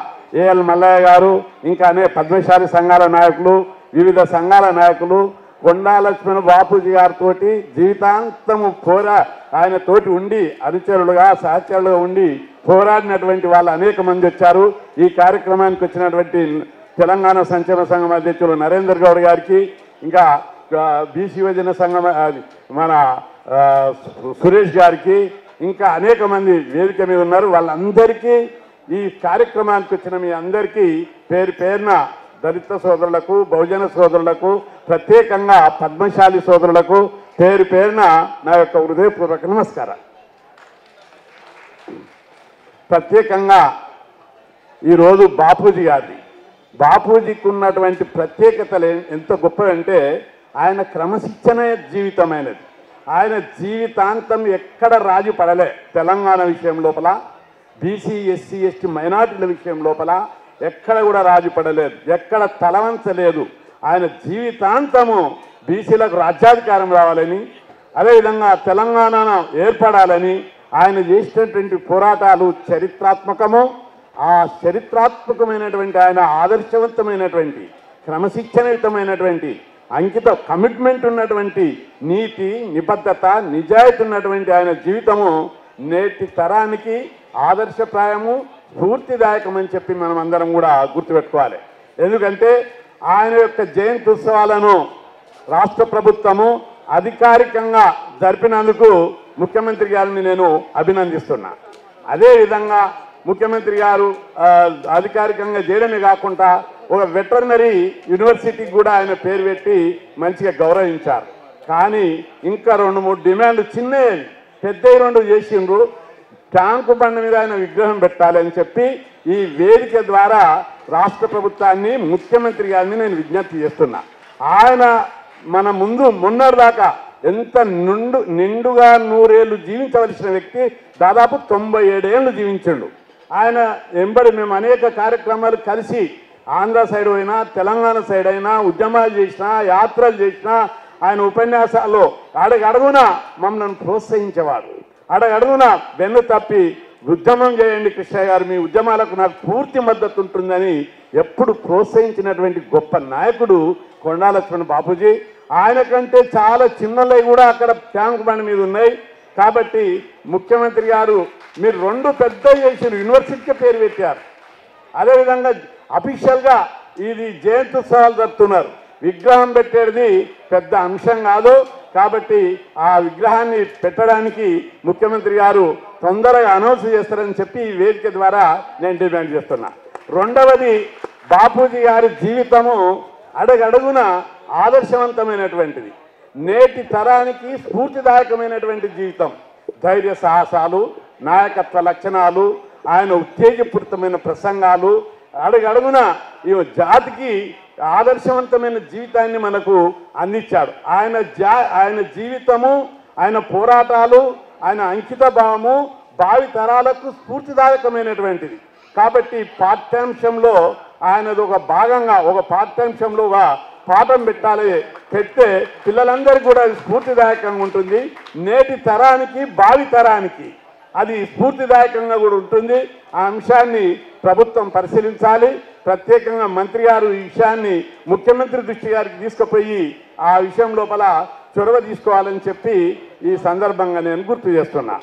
[SPEAKER 13] ఏఎల్ మల్లయ్య గారు, ఇంకా పద్మశాలి సంఘాల నాయకులు, వివిధ సంఘాల నాయకులు, కొండా లక్ష్మణ్ బాపూజీ గారితో జీవితాంతము ఆయన తోటి ఉండి అనుచరులుగా సహచరులుగా ఉండి పోరాడినటువంటి వాళ్ళు అనేక మంది వచ్చారు. ఈ కార్యక్రమానికి వచ్చినటువంటి తెలంగాణ సంక్షేమ సంఘం అధ్యక్షులు నరేందర్ గౌడ్ గారికి, ఇంకా బీసీ యువజన సంఘం మన సురేష్ గారికి, ఇంకా అనేక మంది వేదిక మీద ఉన్నారు. వాళ్ళందరికీ ఈ కార్యక్రమానికి వచ్చిన మీ అందరికీ పేరు పేరున దళిత సోదరులకు, బహుజన సోదరులకు, ప్రత్యేకంగా పద్మశాలి సోదరులకు పేరు పేరున నా యొక్క హృదయపూర్వక నమస్కారం. ప్రత్యేకంగా ఈరోజు బాపూజీ గారిది, బాపూజీకి ఉన్నటువంటి ప్రత్యేకతలు ఎంత గొప్పవంటే ఆయన క్రమశిక్షణ జీవితమైనది. ఆయన జీవితాంతం ఎక్కడ రాజీ పడలే. తెలంగాణ విషయం లోపల, బీసీ ఎస్సీ ఎస్టీ మైనార్టీల విషయం లోపల ఎక్కడ కూడా రాజీ పడలేదు, ఎక్కడ తలవంచలేదు. ఆయన జీవితాంతము బీసీలకు రాజ్యాధికారం రావాలని, అదేవిధంగా తెలంగాణ ఏర్పడాలని ఆయన చేసినటువంటి పోరాటాలు చరిత్రాత్మకము. ఆ చరిత్రాత్మకమైనటువంటి ఆయన ఆదర్శవంతమైనటువంటి క్రమశిక్షణయుతమైనటువంటి అంకిత కమిట్మెంట్ ఉన్నటువంటి నీతి నిబద్ధత నిజాయితీ ఉన్నటువంటి ఆయన జీవితము నేటి తరానికి ఆదర్శప్రాయము స్ఫూర్తిదాయకం అని చెప్పి మనం అందరం కూడా గుర్తుపెట్టుకోవాలి. ఎందుకంటే ఆయన యొక్క జయంతి ఉత్సవాలను రాష్ట్ర ప్రభుత్వము అధికారికంగా జరిపినందుకు ముఖ్యమంత్రి గారిని నేను అభినందిస్తున్నా. అదేవిధంగా ముఖ్యమంత్రి గారు అధికారికంగా చేయడమే కాకుండా ఒక వెటర్నరీ యూనివర్సిటీకి కూడా ఆయన పేరు పెట్టి మంచిగా గౌరవించారు. కానీ ఇంకా 2-3 డిమాండ్లు చిన్నవి పెద్దవి 2 చేసిండ్రు. ట్యాంకు బండ మీద ఆయన విగ్రహం పెట్టాలని చెప్పి ఈ వేదిక ద్వారా రాష్ట్ర ప్రభుత్వాన్ని ముఖ్యమంత్రి గారిని నేను విజ్ఞప్తి చేస్తున్నా. ఆయన మన ముందు మొన్నటిదాకా ఎంత నిండుగా 100 ఏళ్ళు జీవించవలసిన వ్యక్తి దాదాపు 97 ఏళ్ళు జీవించిండు. ఆయన వెంబడి మేము అనేక కార్యక్రమాలు కలిసి ఆంధ్ర సైడ్ అయినా తెలంగాణ సైడ్ అయినా ఉద్యమాలు చేసినా యాత్రలు చేసినా ఆయన ఉపన్యాసాల్లో అడుగడుగున మమ్మల్ని ప్రోత్సహించేవాడు. అడుగడుగున వెన్ను తప్పి ఉద్యమం చేయండి కృష్ణయ్య గారు, మీ ఉద్యమాలకు నాకు పూర్తి మద్దతు ఉంటుందని ఎప్పుడు ప్రోత్సహించినటువంటి గొప్ప నాయకుడు కొండా లక్ష్మణ్ బాపూజీ. ఆయన కంటే చాలా చిన్నలై కూడా అక్కడ ట్యాంక్ బండ్ మీద ఉన్నాయి. కాబట్టి ముఖ్యమంత్రి గారు మీరు 2 పెద్ద చేసిన యూనివర్సిటీకి పేరు పెట్టారు. అదేవిధంగా అఫీషియల్గా ఇది జయంతి ఉత్సవాలు జరుపుతున్నారు. విగ్రహం పెట్టేది పెద్ద అంశం కాదు. కాబట్టి ఆ విగ్రహాన్ని పెట్టడానికి ముఖ్యమంత్రి గారు తొందరగా అనౌన్స్ చేస్తారని చెప్పి ఈ వేదిక ద్వారా నేను డిమాండ్ చేస్తున్నా. రెండవది, బాపూజీ గారి జీవితము అడుగడుగున ఆదర్శవంతమైనటువంటిది, నేటి తరానికి స్ఫూర్తిదాయకమైనటువంటి జీవితం. ధైర్య సాహసాలు, నాయకత్వ లక్షణాలు, ఆయన ఉత్తేజపూరితమైన ప్రసంగాలు, అడుగడుగున ఈ జాతికి ఆదర్శవంతమైన జీవితాన్ని మనకు అందించాడు. ఆయన జీవితము, ఆయన పోరాటాలు, ఆయన అంకిత భావము భావి తరాలకు స్ఫూర్తిదాయకమైనటువంటిది. కాబట్టి పాఠ్యాంశంలో ఆయనది ఒక భాగంగా ఒక పాఠ్యాంశంలో పాఠం పెడితే పిల్లలందరికీ కూడా అది స్ఫూర్తిదాయకంగా ఉంటుంది. నేటి తరానికి భావి తరానికి అది స్ఫూర్తిదాయకంగా కూడా ఉంటుంది. ఆ అంశాన్ని ప్రభుత్వం పరిశీలించాలి. ప్రత్యేకంగా మంత్రి గారు ఈ విషయాన్ని ముఖ్యమంత్రి దృష్టి గారికి తీసుకుపోయి ఆ విషయం లోపల చొరవ తీసుకోవాలని చెప్పి ఈ సందర్భంగా నేను గుర్తు చేస్తున్నా.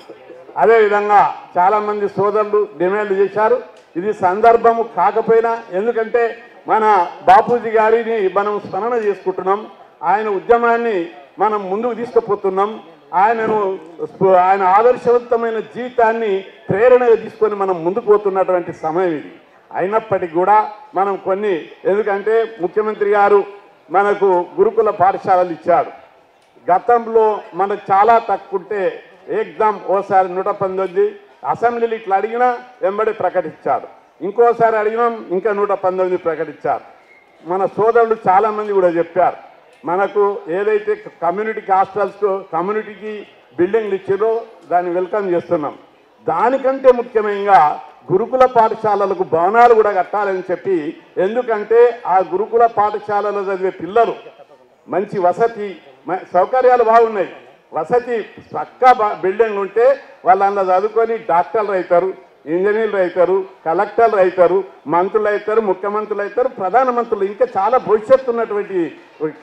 [SPEAKER 13] అదేవిధంగా చాలామంది సోదరులు డిమాండ్ చేశారు. ఇది సందర్భము కాకపోయినా, ఎందుకంటే మన బాపూజీ గారిని మనం స్మరణ చేసుకుంటున్నాం, ఆయన ఉద్యమాన్ని మనం ముందుకు తీసుకుపోతున్నాం, ఆయన ఆదర్శవంతమైన జీవితాన్ని ప్రేరణగా తీసుకొని మనం ముందుకు పోతున్నటువంటి సమయం ఇది. అయినప్పటికీ కూడా మనం ఎందుకంటే ముఖ్యమంత్రి గారు మనకు గురుకుల పాఠశాలలు ఇచ్చాడు. గతంలో మనకు చాలా తక్కువ ఉంటే ఎగ్జామ్ ఓసారి 119, అసెంబ్లీలు ఇట్లా అడిగినా వెంబడి ప్రకటించాడు, ఇంకోసారి అడిగినాం ఇంకా 119 ప్రకటించారు. మన సోదరులు చాలామంది కూడా చెప్పారు, మనకు ఏదైతే కమ్యూనిటీ హాస్టల్స్ కమ్యూనిటీకి బిల్డింగ్లు ఇచ్చారో దాన్ని వెల్కమ్ చేస్తున్నాం. దానికంటే ముఖ్యంగా గురుకుల పాఠశాలలకు భవనాలు కూడా కట్టాలని చెప్పి, ఎందుకంటే ఆ గురుకుల పాఠశాలలో చదివే పిల్లలు మంచి వసతి సౌకర్యాలు బాగున్నాయి, వసతి పక్కా బిల్డింగ్లు ఉంటే వాళ్ళు అందులో చదువుకొని డాక్టర్లు అవుతారు, ఇంజనీర్లు అవుతారు, కలెక్టర్లు అవుతారు, మంత్రులు అవుతారు, ముఖ్యమంత్రులు అవుతారు, ప్రధానమంత్రులు, ఇంకా చాలా భవిష్యత్తు ఉన్నటువంటి.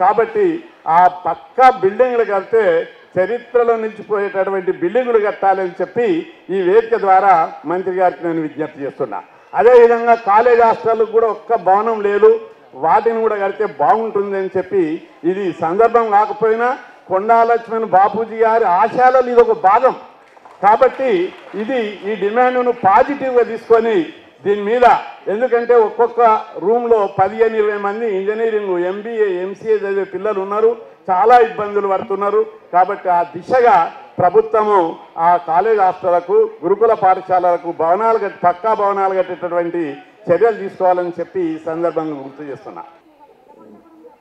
[SPEAKER 13] కాబట్టి ఆ పక్కా బిల్డింగ్లు కడితే చరిత్రలో నిలిచిపోయేటటువంటి బిల్డింగులు కట్టాలని చెప్పి ఈ వేదిక ద్వారా మంత్రి గారికి నేను విజ్ఞప్తి చేస్తున్నా. అదేవిధంగా కాలేజ్ హాస్టల్కి కూడా ఒక్క భవనం లేదు, వాటిని కూడా కడితే బాగుంటుంది అని చెప్పి, ఇది సందర్భం కాకపోయినా కొండా లక్ష్మణ్ బాపూజీ గారి ఆశయాలలో ఇది ఒక భాగం. కాబట్టి ఈ డిమాండ్ను పాజిటివ్గా తీసుకొని దీని మీద, ఎందుకంటే ఒక్కొక్క రూమ్లో 15-20 మంది ఇంజనీరింగ్, MBA, MCA చదివే పిల్లలు ఉన్నారు, చాలా ఇబ్బందులు పడుతున్నారు. కాబట్టి ఆ దిశగా ప్రభుత్వము ఆ కాలేజ్ హాస్టళ్లకు గురుకుల పాఠశాలలకు పక్కా భవనాలు కట్టేటటువంటి చర్యలు తీసుకోవాలని చెప్పి ఈ సందర్భంగా గుర్తు చేస్తున్నా.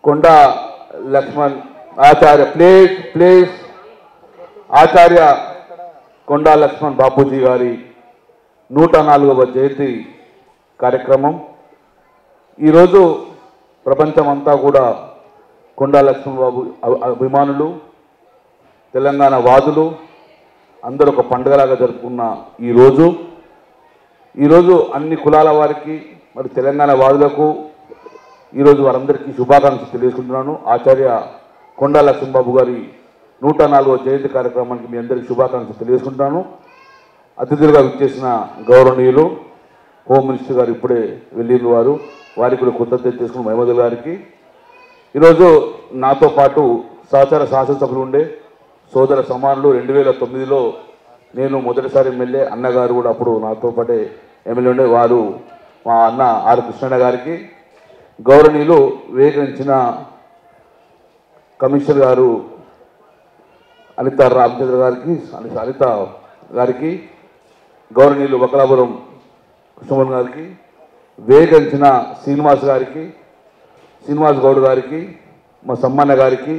[SPEAKER 14] కొండా లక్ష్మణ్ ఆచార్య ప్లేస్ ఆచార్య కొండా లక్ష్మణ్ బాపూజీ గారి 104వ జయంతి కార్యక్రమం. ఈరోజు ప్రపంచమంతా కూడా కొండా లక్ష్మణ్ బాబు అభిమానులు, తెలంగాణ వాదులు అందరూ ఒక పండుగలాగా జరుపుకున్న ఈరోజు అన్ని కులాల వారికి మరి తెలంగాణ వాదులకు ఈరోజు వారందరికీ శుభాకాంక్షలు తెలియజేసుకుంటున్నాను. ఆచార్య కొండా లక్ష్మణ్ బాబు గారి 104వ జయంతి కార్యక్రమానికి మీ అందరికీ శుభాకాంక్షలు తెలియజేసుకుంటున్నాను. అతిథులుగా విచ్చేసిన గౌరవనీయులు హోమ్ మినిస్టర్ గారు ఇప్పుడే వెళ్ళిన వారికి కూడా కృతజ్ఞత చేసుకున్న మహమూద్ గారికి, ఈరోజు నాతో పాటు సహచార శాసనసభ్యులు ఉండే సోదర సమానులు 2009లో నేను మొదటిసారి ఎమ్మెల్యే, అన్నగారు కూడా అప్పుడు నాతో పాటే ఎమ్మెల్యే ఉండే వారు మా అన్న ఆర్ కృష్ణయ్య గారికి, గౌరవనీయులు వేగించిన కమిషనర్ గారు అనిత రామచంద్ర గారికి, అనిత గారికి, గౌరవనీయులు వకలాపురం కృష్ణమోహన్ గారికి, వేగించిన శ్రీనివాస్ గౌడ్ గారికి, మా సమ్మన్న గారికి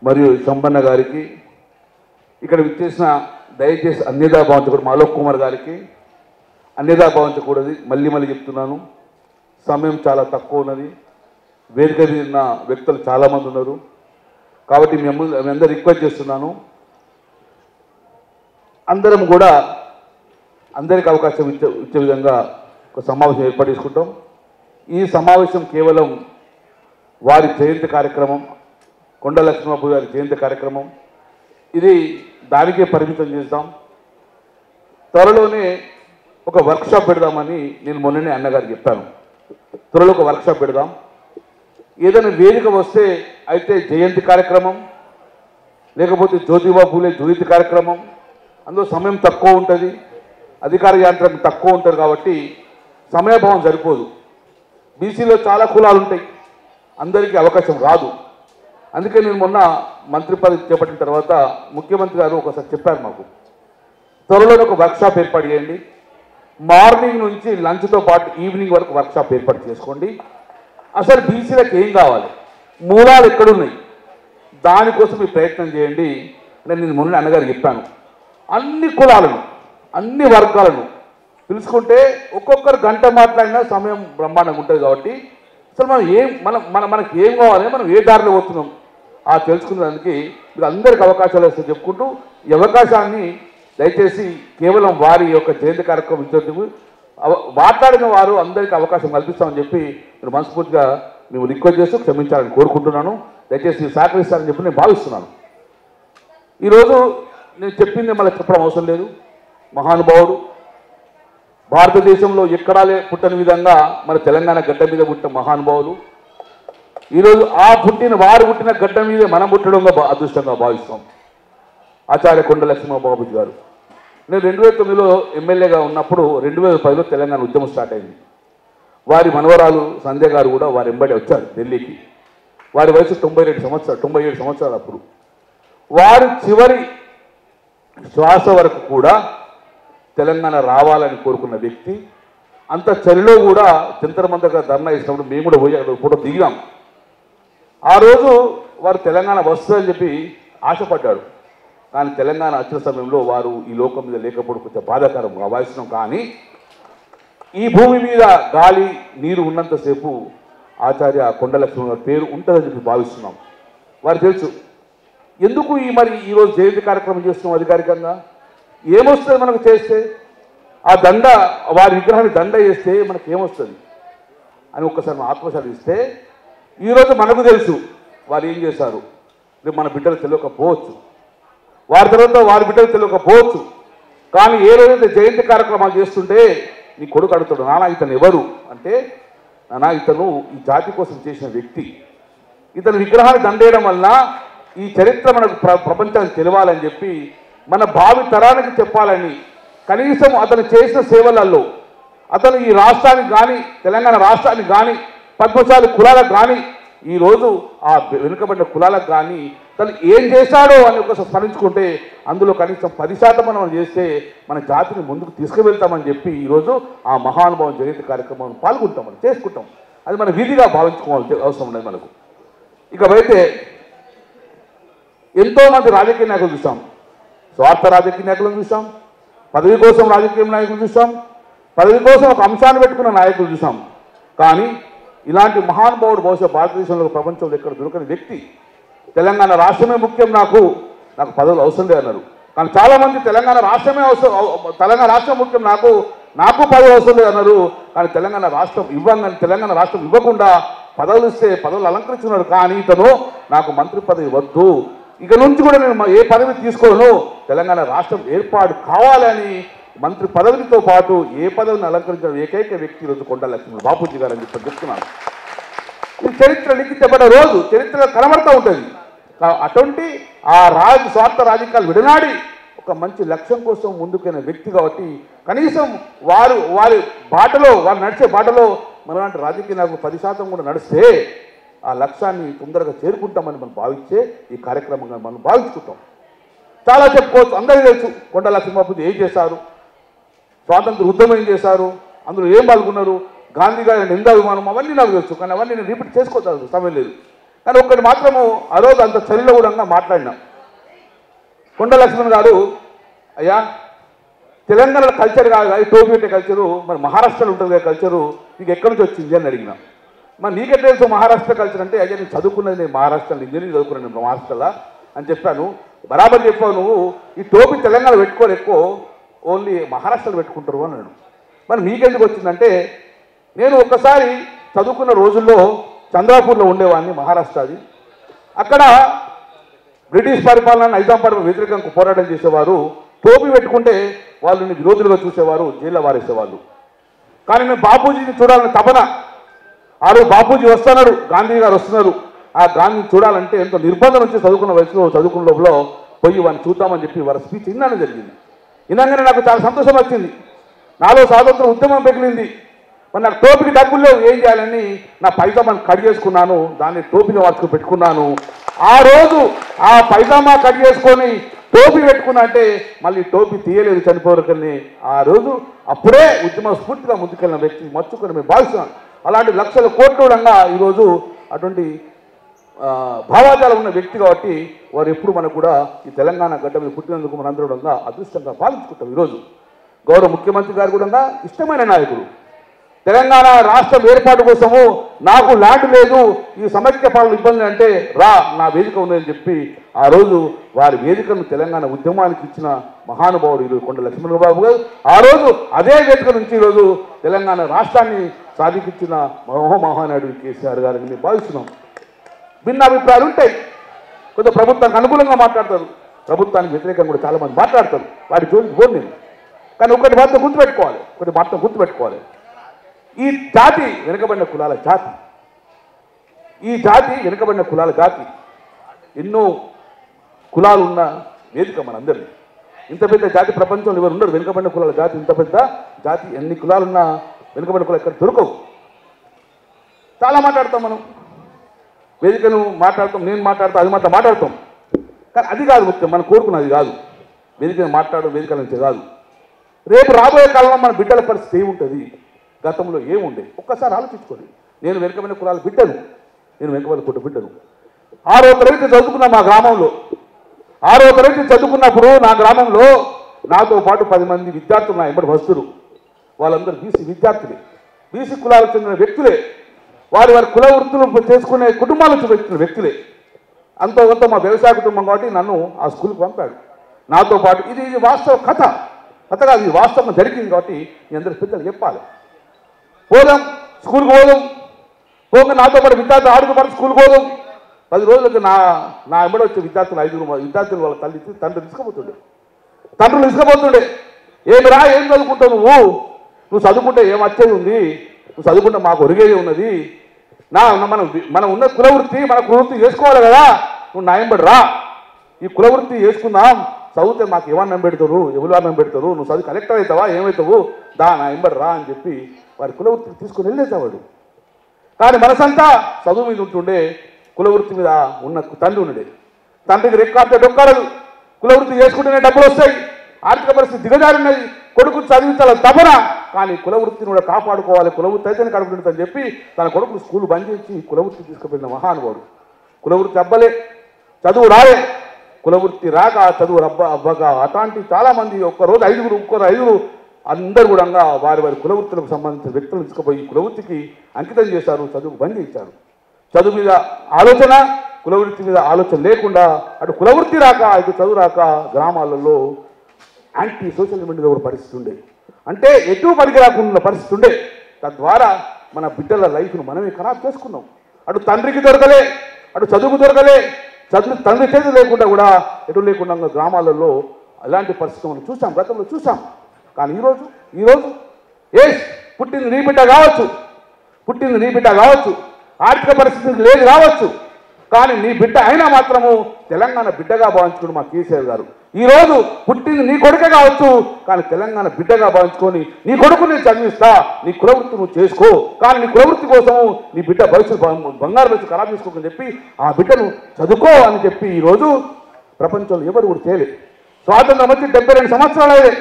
[SPEAKER 14] మరియు శంబన్న గారికి, ఇక్కడ విచ్చేసిన దయచేసి అన్యదా భావించకూడదు అలోక్ కుమార్ గారికి, అన్యదా భావించకూడదు మళ్ళీ చెప్తున్నాను, సమయం చాలా తక్కువ ఉన్నది, వేదిక మీద ఉన్న వ్యక్తులు చాలామంది ఉన్నారు కాబట్టి మీ అందరూ రిక్వెస్ట్ చేస్తున్నాను, అందరం కూడా అందరికి అవకాశం ఇచ్చే విధంగా ఒక సమావేశం ఏర్పాటు చేసుకుంటాం. ఈ సమావేశం కేవలం వారి జయంతి కార్యక్రమం, కొండా లక్ష్మణబాబు గారి జయంతి కార్యక్రమం, ఇది దానికే పరిమితం చేద్దాం. త్వరలోనే ఒక వర్క్షాప్ పెడదామని నేను మొన్ననే అన్నగారు చెప్పాను. త్వరలో ఒక వర్క్షాప్ పెడదాం. ఏదైనా వేదిక వస్తే అయితే జయంతి కార్యక్రమం, లేకపోతే జ్యోతిబా పూలే జయంతి కార్యక్రమం, అందులో సమయం తక్కువ ఉంటుంది, అధికార యాంత్రం తక్కువ ఉంటుంది కాబట్టి సమయభావం సరిపోదు. బీసీలో చాలా కులాలు ఉంటాయి, అందరికీ అవకాశం రాదు. అందుకే నేను మొన్న మంత్రి పదవి చేపట్టిన తర్వాత ముఖ్యమంత్రి గారు ఒకసారి చెప్పారు మాకు, త్వరలోనే ఒక వర్క్షాప్ ఏర్పాటు చేయండి, మార్నింగ్ నుంచి లంచ్తో పాటు ఈవినింగ్ వరకు వర్క్షాప్ ఏర్పాటు చేసుకోండి. అసలు బీసీలకు ఏం కావాలి, మూలాలు ఎక్కడున్నాయి, దానికోసం మీరు ప్రయత్నం చేయండి అని నేను మొన్న అన్నగారు చెప్పాను. అన్ని కులాలను, అన్ని వర్గాలను పిలుచుకుంటే ఒక్కొక్కరు గంట మాట్లాడినా సమయం బ్రహ్మాండంగా ఉంటుంది కాబట్టి అసలు మనకి ఏం కావాలి, మనం ఏ దారిలో పోతున్నాం ఆ తెలుసుకునేదానికి మీరు అందరికీ అవకాశాలు వస్తే చెప్పుకుంటూ ఈ అవకాశాన్ని దయచేసి కేవలం వారి యొక్క జయంతి కార్యక్రమం ఇచ్చేందుకు మాట్లాడిన వారు అందరికీ అవకాశం కల్పిస్తామని చెప్పి మీరు మనస్ఫూర్తిగా మేము రిక్వెస్ట్ చేస్తూ క్షమించాలని కోరుకుంటున్నాను. దయచేసి సహకరిస్తారని చెప్పి నేను భావిస్తున్నాను. ఈరోజు నేను చెప్పింది మళ్ళీ చెప్పడం అవసరం లేదు. మహానుభావుడు, భారతదేశంలో ఎక్కడా పుట్టని విధంగా మన తెలంగాణ గడ్డ మీద పుట్టిన మహానుభావులు, ఈరోజు వారు పుట్టిన గడ్డ మీదే మనం పుట్టడంగా అదృష్టంగా భావిస్తాం. ఆచార్య కొండా లక్ష్మణ్ బాపూజీ గారు, నేను 2009లో ఎమ్మెల్యేగా ఉన్నప్పుడు 2010లో తెలంగాణ ఉద్యమం స్టార్ట్ అయింది. వారి మనవరాలు సంధ్య గారు కూడా వారి వెంబడి వచ్చారు ఢిల్లీకి. వారి వయసు 97 సంవత్సరాలు. అప్పుడు వారి చివరి శ్వాస వరకు కూడా తెలంగాణ రావాలని కోరుకున్న వ్యక్తి. అంత చలిలో కూడా జంతర్ మంతర్గా ధర్నా ఇచ్చినప్పుడు మేము కూడా పోయి అక్కడ ఫోటో దిగాం. ఆ రోజు వారు తెలంగాణ వస్తుందని చెప్పి ఆశపడ్డాడు. కానీ తెలంగాణ వచ్చిన సమయంలో వారు ఈ లోకం మీద లేకపోవడం కొంచెం బాధాకరం భావిస్తున్నాం. కానీ ఈ భూమి మీద గాలి నీరు ఉన్నంతసేపు ఆచార్య కొండా లక్ష్మణ్ గారి పేరు ఉంటుందని చెప్పి భావిస్తున్నాం. వారు తెలుసు ఎందుకు ఈరోజు జయంతి కార్యక్రమం చేస్తున్నాం అధికారికంగా. ఏమొస్తుంది మనకు చేస్తే, ఆ దండ వారి విగ్రహాన్ని దండ చేస్తే మనకు ఏమొస్తుంది అని ఒక్కసారి మనం ఆత్మసాధిస్తే, ఈరోజు మనకు తెలుసు వారు ఏం చేశారు. రేపు మన బిడ్డలు తెలియకపోవచ్చు, వారి తర్వాత వారి బిడ్డలు తెలియకపోవచ్చు. కానీ ఏ రోజైతే జయంతి కార్యక్రమాలు చేస్తుంటే నీ కొడుకు అడుగుతాడు, నానా ఇతను ఎవరు అంటే, నానా ఇతను ఈ జాతి కోసం చేసిన వ్యక్తి, ఇతను విగ్రహాన్ని దండేయడం వల్ల ఈ చరిత్ర మనకు ప్రపంచానికి తెలవాలని చెప్పి, మన భావి తరానికి చెప్పాలని, కనీసం అతను చేసిన సేవలలో అతను ఈ రాష్ట్రానికి కానీ తెలంగాణ రాష్ట్రానికి కానీ పద్మశాలి కులాలకు కానీ ఈరోజు ఆ వెనుకబడిన కులాలకు కానీ తను ఏం చేశాడో అని ఒకసారి స్మరించుకుంటే అందులో కనీసం 10% మనం చేస్తే మన జాతిని ముందుకు తీసుకువెళ్తామని చెప్పి ఈరోజు ఆ మహానుభావం జయంతి కార్యక్రమం పాల్గొంటాం, చేసుకుంటాం. అది మన విధిగా భావించుకోవాల్సిన అవసరం ఉండదు మనకు. ఇకపోతే ఎంతోమంది రాజకీయ నాయకులు చూసాం, స్వార్థ రాజకీయ నాయకులను చూసాం, పదవి కోసం రాజకీయ నాయకులు చూసాం, పదవి కోసం ఒక అంశాన్ని పెట్టుకున్న నాయకులు చూసాం. కానీ ఇలాంటి మహానుభావుడు బహుశా భారతదేశంలో ప్రపంచంలో ఎక్కడ దొరకని వ్యక్తి. తెలంగాణ రాష్ట్రమే ముఖ్యం, నాకు పదవులు అవసరం లేదు అన్నారు. కానీ చాలామంది తెలంగాణ రాష్ట్రమే అవసరం, తెలంగాణ రాష్ట్రం ముఖ్యం, నాకు పదవులు అవసరం లేదు అన్నారు. కానీ తెలంగాణ రాష్ట్రం తెలంగాణ రాష్ట్రం ఇవ్వకుండా పదవులు ఇస్తే పదవులు అలంకరించున్నారు. కానీ ఇతను నాకు మంత్రి పదవి వద్దు, ఇక నుంచి కూడా నేను ఏ పదవి తీసుకోను, తెలంగాణ రాష్ట్రం ఏర్పాటు కావాలని మంత్రి పదవితో పాటు ఏ పదవిని అలంకరించిన ఏకైక వ్యక్తి ఈరోజు కొండా లక్ష్మణ్ బాపూజీ గారు అని చెప్పి చెప్తున్నాను. ఇది చరిత్ర లిఖించబడ్డ రోజు, చరిత్రలో కనబడుతూ ఉంటుంది. అటువంటి ఆ స్వార్థ రాజకీయాలు విడనాడి ఒక మంచి లక్ష్యం కోసం ముందుకైన వ్యక్తి కాబట్టి కనీసం వారి బాటలో వారు నడిచే బాటలో మనలాంటి రాజకీయ నాయకులు 10% కూడా నడిస్తే ఆ లక్ష్యాన్ని తొందరగా చేరుకుంటామని మనం భావించే ఈ కార్యక్రమంగా మనం భావించుకుంటాం. చాలా చెప్పుకోవచ్చు, అందరికీ తెలుసు కొండా లక్ష్మణ్ బాపూజీ ఏం చేశారు, స్వాతంత్ర ఉద్యమం ఏం చేశారు, అందులో ఏం పాల్గొన్నారు, గాంధీ గారి నిందాభిమానం అవన్నీ నాకు తెలుసు. కానీ అవన్నీ నేను రిపీట్ చేసుకోవచ్చు, సమయం లేదు. కానీ ఒక్కటి మాత్రము ఆ రోజు అంత చలిలో కూడా మాట్లాడినాం. కొండా లక్ష్మణ్ గారు, అయ్యా తెలంగాణ కల్చర్ కాదు ఈ టోపీ పెట్టే కల్చరు మరి మహారాష్ట్రలో ఉంటుంది కదా కల్చరు, నీకు ఎక్కడి నుంచి వచ్చింది అని అడిగినా. మరి నీకెట్లా తెలుసు మహారాష్ట్ర కల్చర్ అంటే, అయ్యా నేను చదువుకున్నది నేను మహారాష్ట్రలో ఇంజనీరింగ్ చదువుకున్నాను నేను మహారాష్ట్రలో అని చెప్పాను. బరాబర్ చెప్పావు, నువ్వు ఈ టోపీ తెలంగాణ పెట్టుకోరు, ఎక్కువ ఓన్లీ మహారాష్ట్రలో పెట్టుకుంటారు అన్నాడు. మరి మీకెందుకు వచ్చిందంటే, నేను ఒక్కసారి చదువుకున్న రోజుల్లో చంద్రాపూర్లో ఉండేవాడిని, మహారాష్ట్రది. అక్కడ బ్రిటిష్ పరిపాలన నిజాం పరిపాలన వ్యతిరేకంగా పోరాటం చేసేవారు. టోపీ పెట్టుకుంటే వాళ్ళని విరోధులుగా చూసేవారు, జైల్లో వారేసేవాళ్ళు. కానీ నేను బాపూజీని చూడాలని తపన, ఆ రోజు బాపూజీ వస్తున్నారు, గాంధీ గారు వస్తున్నారు, ఆ గాంధీని చూడాలంటే ఎంతో నిర్బంధం నుంచి చదువుకున్న వయసులో చదువుకున్న లోపల పోయి వాడిని చూద్దామని చెప్పి వారి స్పీచ్ విన్నాను జరిగింది. వినగానే నాకు చాలా సంతోషం వచ్చింది, నాలో స్వాతంత్ర ఉద్యమం పెగిలింది. మరి నాకు టోపీకి డబ్బులు లేవు, ఏం చేయాలని నా పైజామాని కట్ చేసుకున్నాను, దాన్ని టోపీని వార్చుకు పెట్టుకున్నాను. ఆ రోజు ఆ పైజామా కట్ చేసుకొని టోపీ పెట్టుకున్నా అంటే మళ్ళీ టోపీ తీయలేదు చనిపోరకని. ఆ రోజు అప్పుడే ఉద్యమ స్ఫూర్తిగా ముందుకెళ్ళిన వ్యక్తి మర్చుకొని మేము భావిస్తున్నాం. అలాంటి లక్షల కోట్ల ఈరోజు అటువంటి భావాజాలం ఉన్న వ్యక్తి కాబట్టి వారు ఎప్పుడు మనకు కూడా ఈ తెలంగాణ గడ్డ మీద పుట్టినందుకు మనందరూ అదృష్టంగా భావించుకుంటాం. ఈరోజు గౌరవ ముఖ్యమంత్రి గారు కూడా ఇష్టమైన నాయకుడు. తెలంగాణ రాష్ట్రం ఏర్పాటు కోసము నాకు ల్యాండ్ లేదు, ఈ సమైక్య పాలన ఇబ్బంది అంటే రా నా వేదిక ఉందని చెప్పి ఆ రోజు వారి వేదికను తెలంగాణ ఉద్యమానికి ఇచ్చిన మహానుభావుడు ఈరోజు కొండా లక్ష్మణ్ బాబు గారు. ఆ రోజు అదే వేదిక నుంచి ఈరోజు తెలంగాణ రాష్ట్రాన్ని సాధించిన మహానాయుడు కేసీఆర్ గారిని మేము భావిస్తున్నాం. భిన్న అభిప్రాయాలు ఉంటాయి, కొంత ప్రభుత్వానికి అనుకూలంగా మాట్లాడతారు, ప్రభుత్వానికి వ్యతిరేకంగా కూడా చాలామంది మాట్లాడతారు, వాటి జోలికి పోను నేను. కానీ ఒకటి మాత్రం గుర్తుపెట్టుకోవాలి, ఈ జాతి వెనుకబడిన కులాల జాతి, ఈ జాతి వెనుకబడిన కులాల జాతి, ఎన్నో కులాలు ఉన్న వేదిక మనందరినీ. ఇంత పెద్ద జాతి ప్రపంచంలో ఎవరు ఉండరు, వెనుకబడిన కులాల జాతి. ఇంత పెద్ద జాతి, ఎన్ని కులాలున్న వెనుకబడిన కులాలు ఎక్కడ దొరకవు. చాలా మాట్లాడతాం మనం, వేదికను మాట్లాడతాం, నేను మాట్లాడతాం, అది మాట్లాడతాం. కానీ అది కాదు ముఖ్యం, మనం కోరుకున్నది కాదు. వేదికను మాట్లాడడం వేదికల నుంచి కాదు. రేపు రాబోయే కాలంలో మన బిడ్డల పరిస్థితి ఏముంటుంది, గతంలో ఏముండే ఒక్కసారి ఆలోచించుకోండి. నేను వెనుకబడిన కులాల బిడ్డను, నేను వెనుకబడిన కుటుంబ బిడ్డను. 6వ తరగతి చదువుకున్న మా గ్రామంలో, 6వ తరగతి చదువుకున్నప్పుడు నా గ్రామంలో నాతో పాటు 10 మంది విద్యార్థులు నా ఎంబడి వస్తురు. వాళ్ళందరూ బీసీ విద్యార్థులే, బీసీ కులాలకు చెందిన వ్యక్తులే, వారి కుల వృత్తులు చేసుకునే కుటుంబాల నుంచి వ్యక్తుల వ్యక్తులే. అంతో కొంత మా వ్యవసాయ కుటుంబం కాబట్టి నన్ను ఆ స్కూల్కి పంపాడు నాతో పాటు. ఇది వాస్తవ కథ కాదు, ఇది వాస్తవం జరిగింది కాబట్టి మీ అందరి పెద్దలు చెప్పాలి. పోదాం స్కూల్కి పోగా నాతో పాటు విద్యార్థులు ఆడుతూ పాటు స్కూల్కి పోదాం. 10 రోజులకు నా ఎంబడి వచ్చే విద్యార్థులు 5 విద్యార్థులు వాళ్ళ తండ్రులు తీసుకుపోతుండే. ఏమిరా ఏం చదువుకుంటావు నువ్వు చదువుకుంటే ఏం వచ్చేది ఉంది, నువ్వు చదువుకుంటే మాకు ఒరిగేది ఉన్నది, మనం ఉన్న కులవృత్తి మన కులవృత్తి చేసుకోవాలి కదా, నువ్వు నా ఎంబడి రా, ఈ కులవృత్తి చేసుకుందాం, చదివితే మాకు ఏమన్నా పెడతారు, ఎవరు అన్నం పెడతారు, నువ్వు చదివి కలెక్టర్ అవుతావా ఏమవుతావు, నా ఎంబడి రా అని చెప్పి వారి కులవృత్తిని తీసుకుని వెళ్ళేసేవాడు. కానీ మనసంతా చదువు మీద ఉంటుండే, కులవృత్తి మీద ఉన్న తండ్రి ఉండే. తండ్రికి రెక్కాడితే డొక్కాడదు, కులవృత్తి చేసుకుంటేనే డబ్బులు వస్తాయి, ఆర్థిక పరిస్థితి దిగజారున్నది, కొడుకు చదివించాలని తపన. కానీ కులవృత్తిని కూడా కాపాడుకోవాలి, కులవృత్తి అయితేనే కడుపుతుందని చెప్పి తన కొడుకు స్కూల్ బంద్ చేసి కులవృత్తి తీసుకుపోయిన మహానుభావుడు. కులవృత్తి అబ్బలే, చదువు రాలే, కులవృత్తి రాక చదువు అవ్వక అట్లాంటి చాలామంది ఒక్కరోజు ఐదుగురు అందరూ కూడా వారి కులవృత్తులకు సంబంధించిన వ్యక్తులు తీసుకుపోయి కులవృత్తికి అంకితం చేశారు, చదువుకు బంద్ చేశారు. చదువు మీద ఆలోచన, కులవృత్తి మీద ఆలోచన లేకుండా అటు కులవృత్తి రాక ఇటు చదువు రాక గ్రామాలలో యాంటీ సోషల్ మీడియా కూడా పరిస్థితి ఉండే, అంటే ఎటు పనికి రాకుండా పరిస్థితి ఉండే. తద్వారా మన బిడ్డల లైఫ్ను మనమే ఖరాబ్ చేసుకున్నాం. అటు తండ్రికి దొరకలే, అటు చదువుకు దొరకలే, తండ్రి చేతి లేకుండా కూడా ఎటు లేకుండా గ్రామాలలో అలాంటి పరిస్థితి మనం చూసాం, గతంలో చూసాం. కానీ ఈరోజు పుట్టింది నీ బిడ్డ కావచ్చు, ఆర్థిక పరిస్థితి లేదు కావచ్చు, కానీ నీ బిడ్డ అయినా మాత్రము తెలంగాణ బిడ్డగా భావించుకుని మా కేసీఆర్ గారు ఈరోజు పుట్టింది నీ కొడుకే కావచ్చు, కానీ తెలంగాణ బిడ్డగా భావించుకొని నీ కొడుకు నేను చదివిస్తా, నీ కులవృత్తి నువ్వు చేసుకో, కానీ నీ కులవృత్తి కోసం నీ బిడ్డ భవిష్యత్తు బంగారు భవిష్యత్తు ఖరాబ్ చేసుకోకని చెప్పి ఆ బిడ్డను చదువుకో అని చెప్పి ఈరోజు ప్రపంచంలో ఎవరు కూడా చేయలేదు. స్వాతంత్రం వచ్చి 72 సంవత్సరాలు అయ్యే,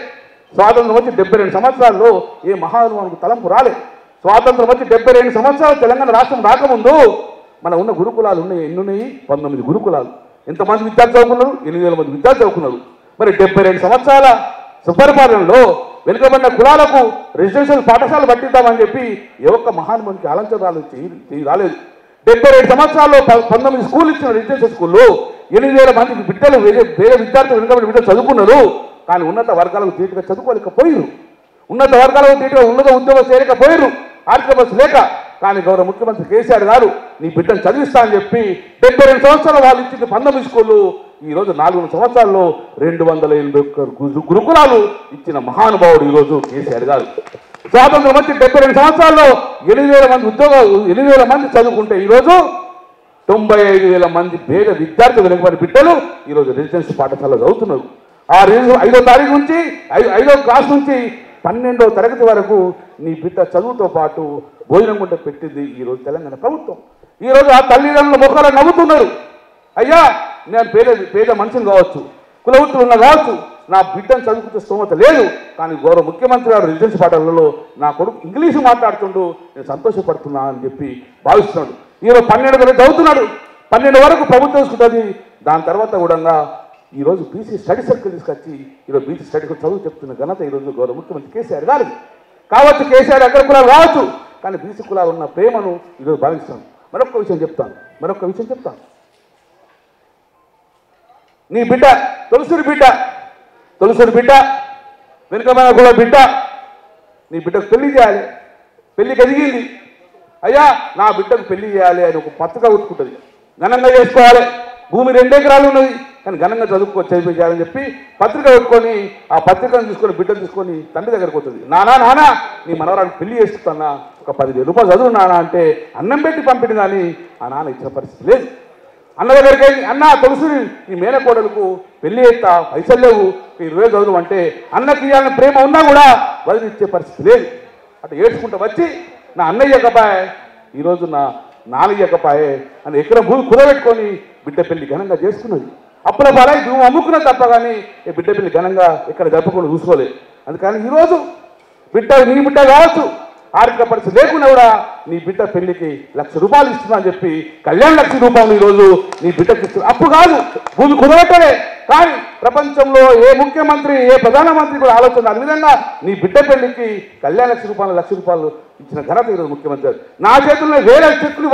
[SPEAKER 14] స్వాతంత్రం వచ్చి 72 సంవత్సరాల్లో ఏ మహానుభావునికి తలంపు రాలే. స్వాతంత్రం వచ్చి 72 సంవత్సరాలు తెలంగాణ రాష్ట్రం రాకముందు మన ఉన్న గురుకులాలు ఉన్నాయి, ఎన్ని ఉన్నాయి? 19 గురుకులాలు. ఎంతమంది విద్యార్థులు చదువుకున్నారు? 8,000 మంది విద్యార్థులు చదువుకున్నారు. మరి 72 సంవత్సరాల సుపరిపాలనలో వెనుకబడిన కులాలకు రెసిడెన్షియల్ పాఠశాలలు పట్టిద్దామని చెప్పి ఏ ఒక్క మహానుభావునికి ఆలోచన రాలేదు. 72 సంవత్సరాల్లో 19 స్కూల్ ఇచ్చిన రెసిడెన్షియల్ స్కూల్లో 8,000 మంది బిడ్డలు వేరే విద్యార్థులు వెనుకబడిన బిడ్డలు చదువుకున్నారు. కానీ ఉన్నత వర్గాలకు తీటుగా చదువుకోలేకపోయారు, ఉన్నత వర్గాలకు తీటుగా ఉన్నత ఉద్యోగం చేయలేకపోయారు, ఆర్థిక పరిస్థితి లేక. కానీ గౌరవ ముఖ్యమంత్రి కేసీఆర్ గారు నీ బిడ్డను చదివిస్తా అని చెప్పి 72 సంవత్సరాలు వాళ్ళు ఇచ్చిన 19 స్కూళ్ళు ఈరోజు 4 సంవత్సరాల్లో 281 గురుకులాలు ఇచ్చిన మహానుభావుడు ఈరోజు కేసీఆర్ గారు. స్వాతంత్రం వచ్చి 72 సంవత్సరాల్లో 8,000 మంది 8,000 మంది చదువుకుంటే ఈరోజు 95,000 మంది పేద విద్యార్థులు వెనుకబడి బిడ్డలు ఈరోజు రెసిడెన్షియల్ పాఠశాలలో చదువుతున్నారు. ఆ 5వ తారీఖు నుంచి 5వ క్లాస్ నుంచి 12వ తరగతి వరకు నీ బిడ్డ చదువుతో పాటు భోజనం కూడా పెట్టింది ఈరోజు తెలంగాణ ప్రభుత్వం. ఈరోజు ఆ తల్లిదండ్రుల ముఖాలు నవ్వుతున్నారు. అయ్యా నేను పేద మనిషిని కావచ్చు, కులవృత్తులు ఉన్నా కావచ్చు, నా బిడ్డను చదువుకునే స్తోమత లేదు, కానీ గౌరవ ముఖ్యమంత్రి గారు రెసిడెన్షియల్ పాఠశాలలో నా కొడుకు ఇంగ్లీషు మాట్లాడుతుండు, నేను సంతోషపడుతున్నా అని చెప్పి భావిస్తున్నాడు. ఈరోజు 12 వరకు చదువుతున్నాడు, 12 వరకు ప్రభుత్వం చూసుకుంటుంది. దాని తర్వాత కూడా ఈరోజు బీసీ స్టడీ సర్కిల్ తీసుకొచ్చి ఈరోజు బీసీ స్టడీకి చదువు చెప్తున్న ఘనత ఈరోజు గౌరవ ముఖ్యమంత్రి కేసీఆర్ గారు కావచ్చు. కేసీఆర్ అగ్ర కులాలు కావచ్చు, కానీ బీసీ కులాలు ఉన్న ప్రేమను ఈరోజు భావిస్తాను. మరొక విషయం చెప్తాను. నీ బిడ్డ తొలసూరి బిడ్డ వెనుకమైన కుల బిడ్డ, నీ బిడ్డకు పెళ్లి చేయాలి, పెళ్లికి ఎదిగింది. అయ్యా నా బిడ్డకు పెళ్లి చేయాలి అని ఒక పత్రిక ఉట్టుకుంటుంది, ఘనంగా చేసుకోవాలి. భూమి 2 ఎకరాలు ఉన్నది, కానీ ఘనంగా చదివించాలని చెప్పి పత్రిక పెట్టుకొని ఆ పత్రికను తీసుకొని బిడ్డను తీసుకొని తండ్రి దగ్గరకు వస్తుంది. నానా నీ మనవరానికి పెళ్లి చేస్తున్నా, ఒక 10,000 రూపాయలు చదువు నాన్న అంటే అన్నం పెట్టి పంపిణీ కానీ ఆ నాన్న ఇచ్చిన పరిస్థితి లేదు. అన్న దగ్గరికి వెళ్ళి అన్న తొలసూరి నీ మేనకోడలకు పెళ్లి చేస్తా, పైసలు లేవు, 20,000 చదువు అంటే అన్నకి ఇవ్వాలని ప్రేమ ఉన్నా కూడా వదిలి ఇచ్చే పరిస్థితి లేదు. అటు ఏడ్చుకుంటూ వచ్చి నా అన్నయ్య కపాయే, ఈరోజు నా నాన్నయ్య కపాయే అని ఎకరం భూమి కుదబెట్టుకొని బిడ్డ పెళ్లి ఘనంగా చేసుకున్నది. అప్పుల పాలై నువ్వు అమ్ముకున్నా తప్ప కానీ బిడ్డ పెళ్లి ఘనంగా ఎక్కడ జరపకుండా చూసుకోలేదు. అందుకని ఈరోజు నీ బిడ్డ కావచ్చు, ఆర్థిక పరిస్థితి లేకుండా కూడా నీ బిడ్డ పెళ్లికి 1,00,000 రూపాయలు ఇస్తున్నా అని చెప్పి కళ్యాణ లక్ష్మి రూపాయలు ఈరోజు నీ బిడ్డకి ఇస్తున్నా. అప్పు కాదు, భూమి కుదరటలే, కానీ ప్రపంచంలో ఏ ముఖ్యమంత్రి ఏ ప్రధానమంత్రి కూడా ఆలోచన అదే విధంగా నీ బిడ్డ పెళ్లికి కళ్యాణ లక్ష్మి రూపాయలు 1,00,000 రూపాయలు ఇచ్చిన ఘనత ఈరోజు ముఖ్యమంత్రి. నా చేతుల్లో వేరే చెక్కులు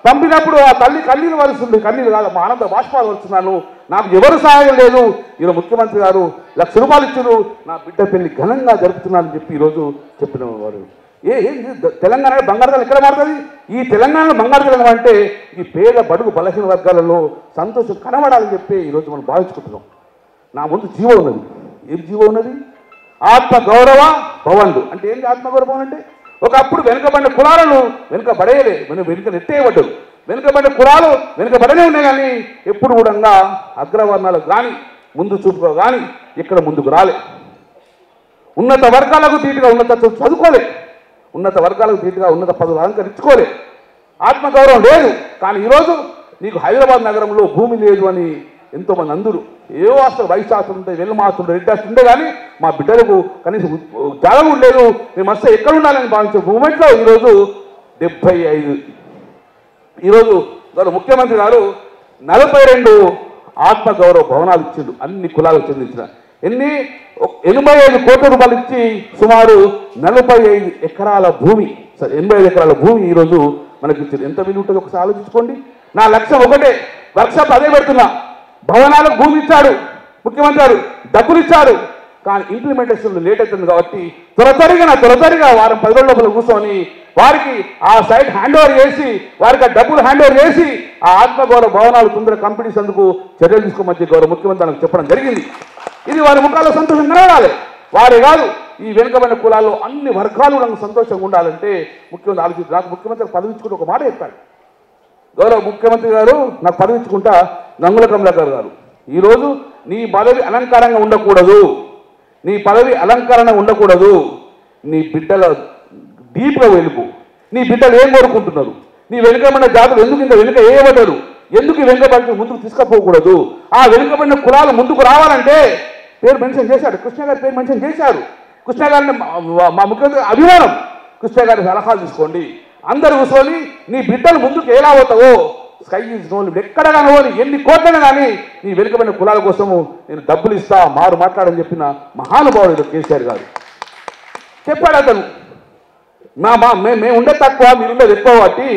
[SPEAKER 14] పంపినప్పుడు ఆ తల్లి కన్నీళ్ళు వరుస్తుంది, కన్నీళ్ళు కాదు మా ఆనంద బాష్పాలు వరుస్తున్నాను, నాకు ఎవరు సహాయం లేదు. ఈరోజు ముఖ్యమంత్రి గారు 1,00,000 రూపాయలు ఇచ్చారు, నా బిడ్డ పెళ్లి ఘనంగా జరుపుతున్నానని చెప్పి ఈరోజు చెప్పిన వారు. తెలంగాణ బంగారు ఎక్కడ మారుతుంది? ఈ తెలంగాణలో బంగారు తెలంగాణ అంటే ఈ పేద బడుగు బలహీన వర్గాలలో సంతోషం కనబడాలని చెప్పి ఈరోజు మనం భావించుకుంటున్నాం. నా ముందు జీవో ఉన్నది. ఏం జీవో ఉన్నది? ఆత్మగౌరవ భవన్లు అంటే ఏంటి? ఆత్మగౌరవ భవన్ అంటే ఒకప్పుడు వెనుకబడిన కులాలను వెనుకబడేయలే, వెనుక నెట్టేయబడ్డారు. వెనుకబడిన కులాలు వెనుకబడనే ఉన్నాయి, కానీ ఎప్పుడు కూడా అగ్రవర్ణాలకు కానీ ముందు చూపుకో కానీ ఇక్కడ ముందుకు రాలే. ఉన్నత వర్గాలకు తీటుగా ఉన్నత చదువుకోలే, ఉన్నత వర్గాలకు తీటుగా ఉన్నత పదవులు అలంకరించుకోలే, ఆత్మగౌరవం లేదు. కానీ ఈరోజు నీకు హైదరాబాద్ నగరంలో భూమి లేదు అని ఎంతోమంది అందరూ ఏవో ఆస్తులు వైస్ ఆస్తులు ఉంటాయి, వెల్లు ఆస్తులు రెడ్డి ఆస్తులు ఉండే, కానీ మా బిడ్డలకు కనీసం జాగం లేదు, మేము అసలు ఎక్కడ ఉండాలని భావించే మూమెంట్లో ఈరోజు 75 ఈరోజు ముఖ్యమంత్రి గారు 42 ఆత్మగౌరవ భవనాలు ఇచ్చిండు అన్ని కులాలకు చెందించిన 85 కోట్ల రూపాయలు ఇచ్చి సుమారు 45 ఎకరాల భూమి 85 ఎకరాల భూమి ఈరోజు మనకి ఇచ్చింది. ఎంత విలువ ఉంటుందో ఒకసారి ఆలోచించుకోండి. నా లక్ష్యం ఒకటే, వర్క్షాప్ అదే పెడుతున్నా. భవనాలకు భూమి ఇచ్చాడు ముఖ్యమంత్రి గారు, డబ్బులు ఇచ్చారు, కానీ ఇంప్లిమెంటేషన్ లేట్ అవుతుంది కాబట్టి త్వరతరిగా వారం 10 రోజుల లోపల కూర్చొని వారికి ఆ సైట్ హ్యాండ్ ఓవర్ చేసి వారికి ఆ డబ్బులు హ్యాండ్ ఓవర్ చేసి ఆ ఆత్మగౌరవ భవనాలు తొందరగా కంప్లీట్ అందుకు చర్యలు తీసుకోమని గౌరవ ముఖ్యమంత్రి నాకు చెప్పడం జరిగింది. ఇది వారి ముఖాల్లో సంతోషం కనబడాలి. వారే కాదు, ఈ వెనుకబడిన కులాల్లో అన్ని వర్గాలు నాకు సంతోషంగా ఉండాలంటే ముఖ్యమంత్రి ఆలోచించి నాకు ముఖ్యమంత్రి పదవి ఇచ్చుకుంటూ ఒక మాట చెప్పాడు. గౌరవ ముఖ్యమంత్రి గారు నాకు పదవి ఇచ్చుకుంటా గంగుల కమలాకర్ గారు, ఈరోజు నీ పదవి అలంకారంగా ఉండకూడదు, నీ పదవి అలంకరణ ఉండకూడదు, నీ బిడ్డల డీప్గా వెలుపు, నీ బిడ్డలు ఏం కోరుకుంటున్నారు, నీ వెనుకబడిన జాతులు ఎందుకు ఇంత వెనుక వేయబడ్డారు, ఎందుకు ఈ వెనుకబడిన ముందుకు తీసుకుపోకూడదు, ఆ వెనుకబడిన కులాలు ముందుకు రావాలంటే పేరు మెన్షన్ చేశాడు. కృష్ణ గారి పేరు మెన్షన్ చేశారు. కృష్ణ గారిని మా ముఖ్యమంత్రి అభిమానం. కృష్ణ గారి సలహాలు తీసుకోండి, అందరూ కూర్చొని నీ బిడ్డలు ముందుకు ఎలా అవుతావో స్కై ఈజ్ నో లిమిట్, ఎక్కడ కానివ్వని ఎన్ని కోట్లైనా కానీ నీ వెనుకబడిన కులాల కోసము నేను డబ్బులు ఇస్తా మాట్లాడని చెప్పిన మహానుభావుడు కేసీఆర్ గారు చెప్పాడు. అతను మేము ఉండే తక్కువ మీరు ఉండేది ఎక్కువ కాబట్టి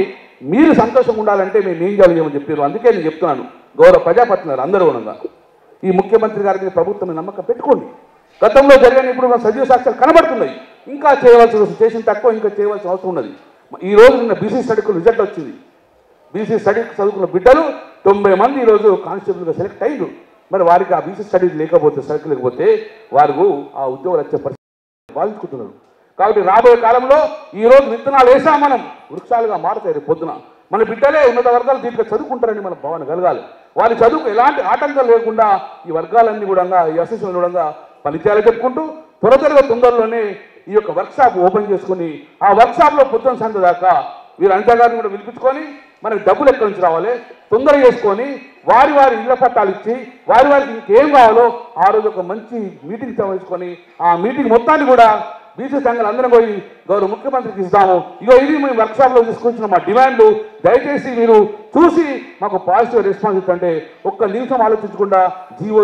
[SPEAKER 14] మీరు సంతోషంగా ఉండాలంటే మేము ఏం చేయమని చెప్పారు. అందుకే నేను చెప్తున్నాను, గౌరవ ప్రజాపతినారు అందరూ ఉండగా ఈ ముఖ్యమంత్రి గారికి ప్రభుత్వం నమ్మకం పెట్టుకోండి. గతంలో జరిగిన ఇప్పుడు సజీవ సాక్ష్యాలు కనబడుతున్నాయి. ఇంకా చేసిన తక్కువ ఇంకా చేయవలసిన అవసరం ఉన్నది. ఈ రోజు నిన్న బీసీ స్టడీకు రిజల్ట్ వచ్చింది. బీసీ స్టడీ చదువుకున్న బిడ్డలు 90 మంది ఈరోజు కానిస్టేబుల్గా సెలెక్ట్ అయ్యారు. మరి వారికి ఆ బీసీ స్టడీస్ లేకపోతే వారు ఆ ఉద్యోగాలు వచ్చే పరిస్థితి బాధించుకుంటున్నారు. కాబట్టి రాబోయే కాలంలో ఈరోజు విత్తనాలు వేసాం మనం, వృక్షాలుగా మారుతాయి రేపు పొద్దున. మన బిడ్డలే ఉన్నత వర్గాలు దీంట్లో చదువుకుంటారని మన భావన కలగాలి. వారి చదువుకు ఎలాంటి ఆటంకం లేకుండా ఈ వర్గాలన్నీ కూడా ఈ అసోసియేషన్ కూడా పనిచేయాలని చెప్పుకుంటూ తొందరలోనే ఈ యొక్క వర్క్షాప్ ఓపెన్ చేసుకుని ఆ వర్క్షాప్లో పొద్దున సంత దాకా వీరంతా గారిని కూడా పిలిపించుకొని మనకి డబ్బులు ఎక్కడి నుంచి రావాలి తొందరగా చేసుకొని వారి ఇళ్ల పట్టాలు ఇచ్చి వారికి ఇంకేం కావాలో ఆ రోజు ఒక మంచి మీటింగ్ సమావేశించుకొని ఆ మీటింగ్ మొత్తాన్ని కూడా బీసీ సంఘాలు అందరం పోయి గౌరవ ముఖ్యమంత్రికి ఇస్తాము. ఇది మేము వర్క్షాప్లో తీసుకొచ్చిన మా డిమాండ్లు, దయచేసి మీరు చూసి మాకు పాజిటివ్ రెస్పాన్స్ ఇస్తుంటే ఒక్క నిమిషం ఆలోచించకుండా జీవో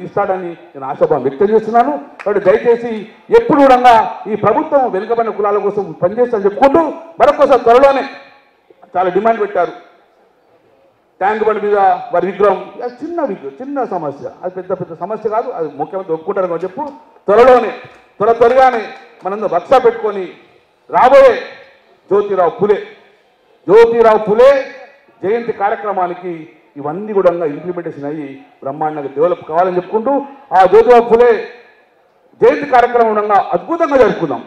[SPEAKER 14] ఇస్తాడని నేను ఆశాభావం వ్యక్తం చేస్తున్నాను. కాబట్టి దయచేసి ఎప్పుడు కూడా ఈ ప్రభుత్వం వెనుకబడిన కులాల కోసం పనిచేస్తామని చెప్పుకుంటూ మరొకసారి త్వరలోనే చాలా డిమాండ్ పెట్టారు. ట్యాంక్ బండ్ మీద వారి విగ్రహం చిన్న సమస్య, అది పెద్ద సమస్య కాదు, అది ముఖ్యమంత్రి ఒప్పుకుంటారు చెప్పు. త్వరగానే మనందరం వర్క్షాప్ పెట్టుకొని రాబోయే జ్యోతిరావు పులే జయంతి కార్యక్రమానికి ఇవన్నీ కూడా ఇంప్లిమెంటేషన్ అయ్యి బ్రహ్మాండంగా డెవలప్ కావాలని చెప్పుకుంటూ ఆ జ్యోతిరావు పులే జయంతి కార్యక్రమం అద్భుతంగా జరుపుకుందాం.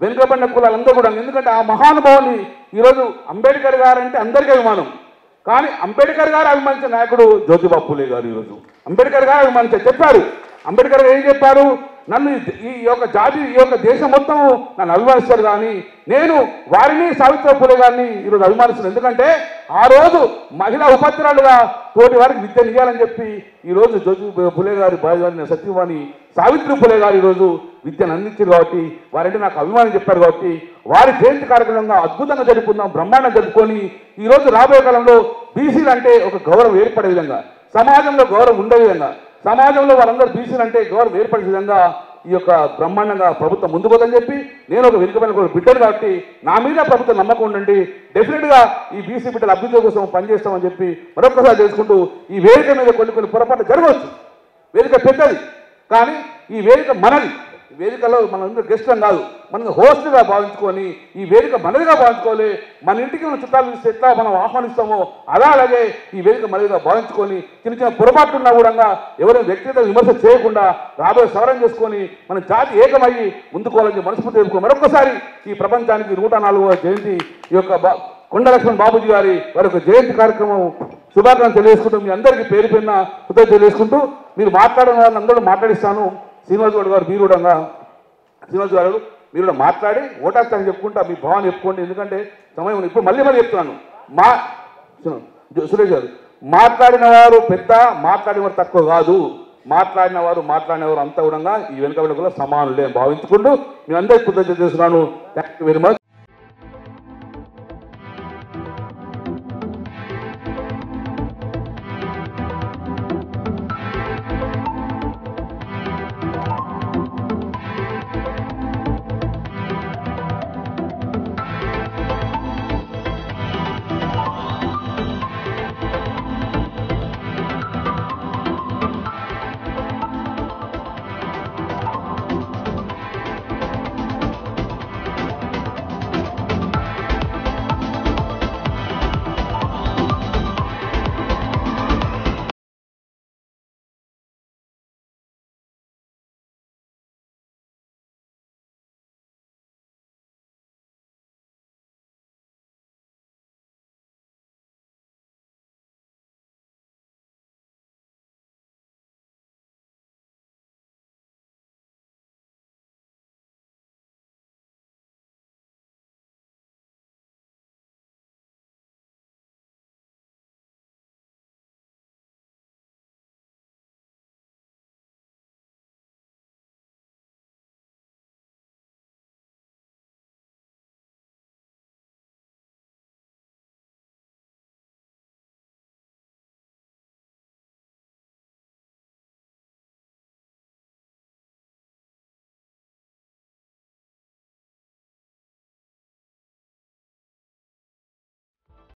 [SPEAKER 14] వెనుకబడిన కులాలందరూ కూడా, ఎందుకంటే ఆ మహానుభావుని ఈరోజు అంబేద్కర్ గారు అంటే అందరికీ అభిమానం, కానీ అంబేద్కర్ గారు అభిమానించిన నాయకుడు జ్యోతిబా పూలే గారు. ఈరోజు అంబేద్కర్ గారు చెప్పారు, అంబేద్కర్ గారు ఏం చెప్పారు, నన్ను ఈ యొక్క దేశం మొత్తం నన్ను అభిమానిస్తారు, కానీ నేను వారిని సావిత్రి పూలే గారిని ఈరోజు అభిమానిస్తున్నాను. ఎందుకంటే ఆ రోజు మహిళా ఉపాధ్యాయులుగా తోటి వారికి విద్యను ఇవ్వాలని చెప్పి ఈరోజు జ్యోతి పూలే గారి భార్య సత్యవాణి సావిత్రి పూలే గారు ఈరోజు విద్యను అందించారు. కాబట్టి వారంటే నాకు అభిమానం చెప్పారు. కాబట్టి వారి జయంతి కార్యక్రమంగా అద్భుతంగా జరుపుకుందాం, బ్రహ్మాండం జరుపుకొని ఈరోజు రాబోయే కాలంలో బీసీలు అంటే ఒక గౌరవం ఏర్పడే విధంగా, సమాజంలో గౌరవం ఉండే విధంగా, సమాజంలో వారందరూ బీసీలు అంటే గౌరవం ఏర్పడే విధంగా ఈ యొక్క బ్రహ్మాండంగా ప్రభుత్వం ముందుకు పోదని చెప్పి నేను ఒక వెనుకబడిన బిడ్డను కాబట్టి నా మీద ప్రభుత్వం నమ్మకం ఉండండి. డెఫినెట్గా ఈ బీసీ బిడ్డల అభివృద్ధి కోసం పనిచేస్తామని చెప్పి మరొకసారి తెలుసుకుంటూ ఈ వేదిక మీద కొన్ని పొరపాట్లు జరగవచ్చు. వేదిక పెద్దది, కానీ ఈ వేదిక మనది. వేదికలో మనందరూ గెస్ట్లం కాదు, మనం హోస్ట్గా భావించుకొని ఈ వేదిక మనదిగా భావించుకోవాలి. మన ఇంటికి మన చుట్టాలు ఎట్లా మనం ఆహ్వానిస్తామో అలాగే ఈ వేదిక మనదిగా భావించుకొని చిన్న పొరపాట్లు ఉన్నా కూడా ఎవరైనా వ్యక్తిగత విమర్శ చేయకుండా రాబోయే సవరణ చేసుకొని మన జాతి ఏకమయ్యి ముందుకోవాలని మనస్ఫూర్తి తెలుపుకో. మరొకసారి ఈ ప్రపంచానికి 104వ జయంతి ఈ యొక్క కొండ లక్ష్మణ్ బాబూజీ వారి యొక్క జయంతి కార్యక్రమం శుభాకాంక్షలు తెలియజేసుకుంటూ మీ అందరికీ పేరు పేరున కృతజ్ఞతలు తెలియజేసుకుంటూ మీరు మాట్లాడిన వాళ్ళని అందరూ మాట్లాడిస్తాను. శ్రీనివాస్ గౌడ్ గారు మీరు కూడా మాట్లాడి ఓటాస్తారని చెప్పుకుంటా మీ భావాన్ని చెప్పుకోండి. ఎందుకంటే సమయం ఇప్పుడు మళ్ళీ చెప్తున్నాను, సురేష్ గారు మాట్లాడిన వారు పెద్ద, మాట్లాడిన వారు తక్కువ కాదు. మాట్లాడిన వారు అంతా కూడా ఈ వెనుకబడిన సమానులే భావించుకుంటూ మీ అందరికీ కృతజ్ఞతలు చేస్తున్నాను. Thank you very much.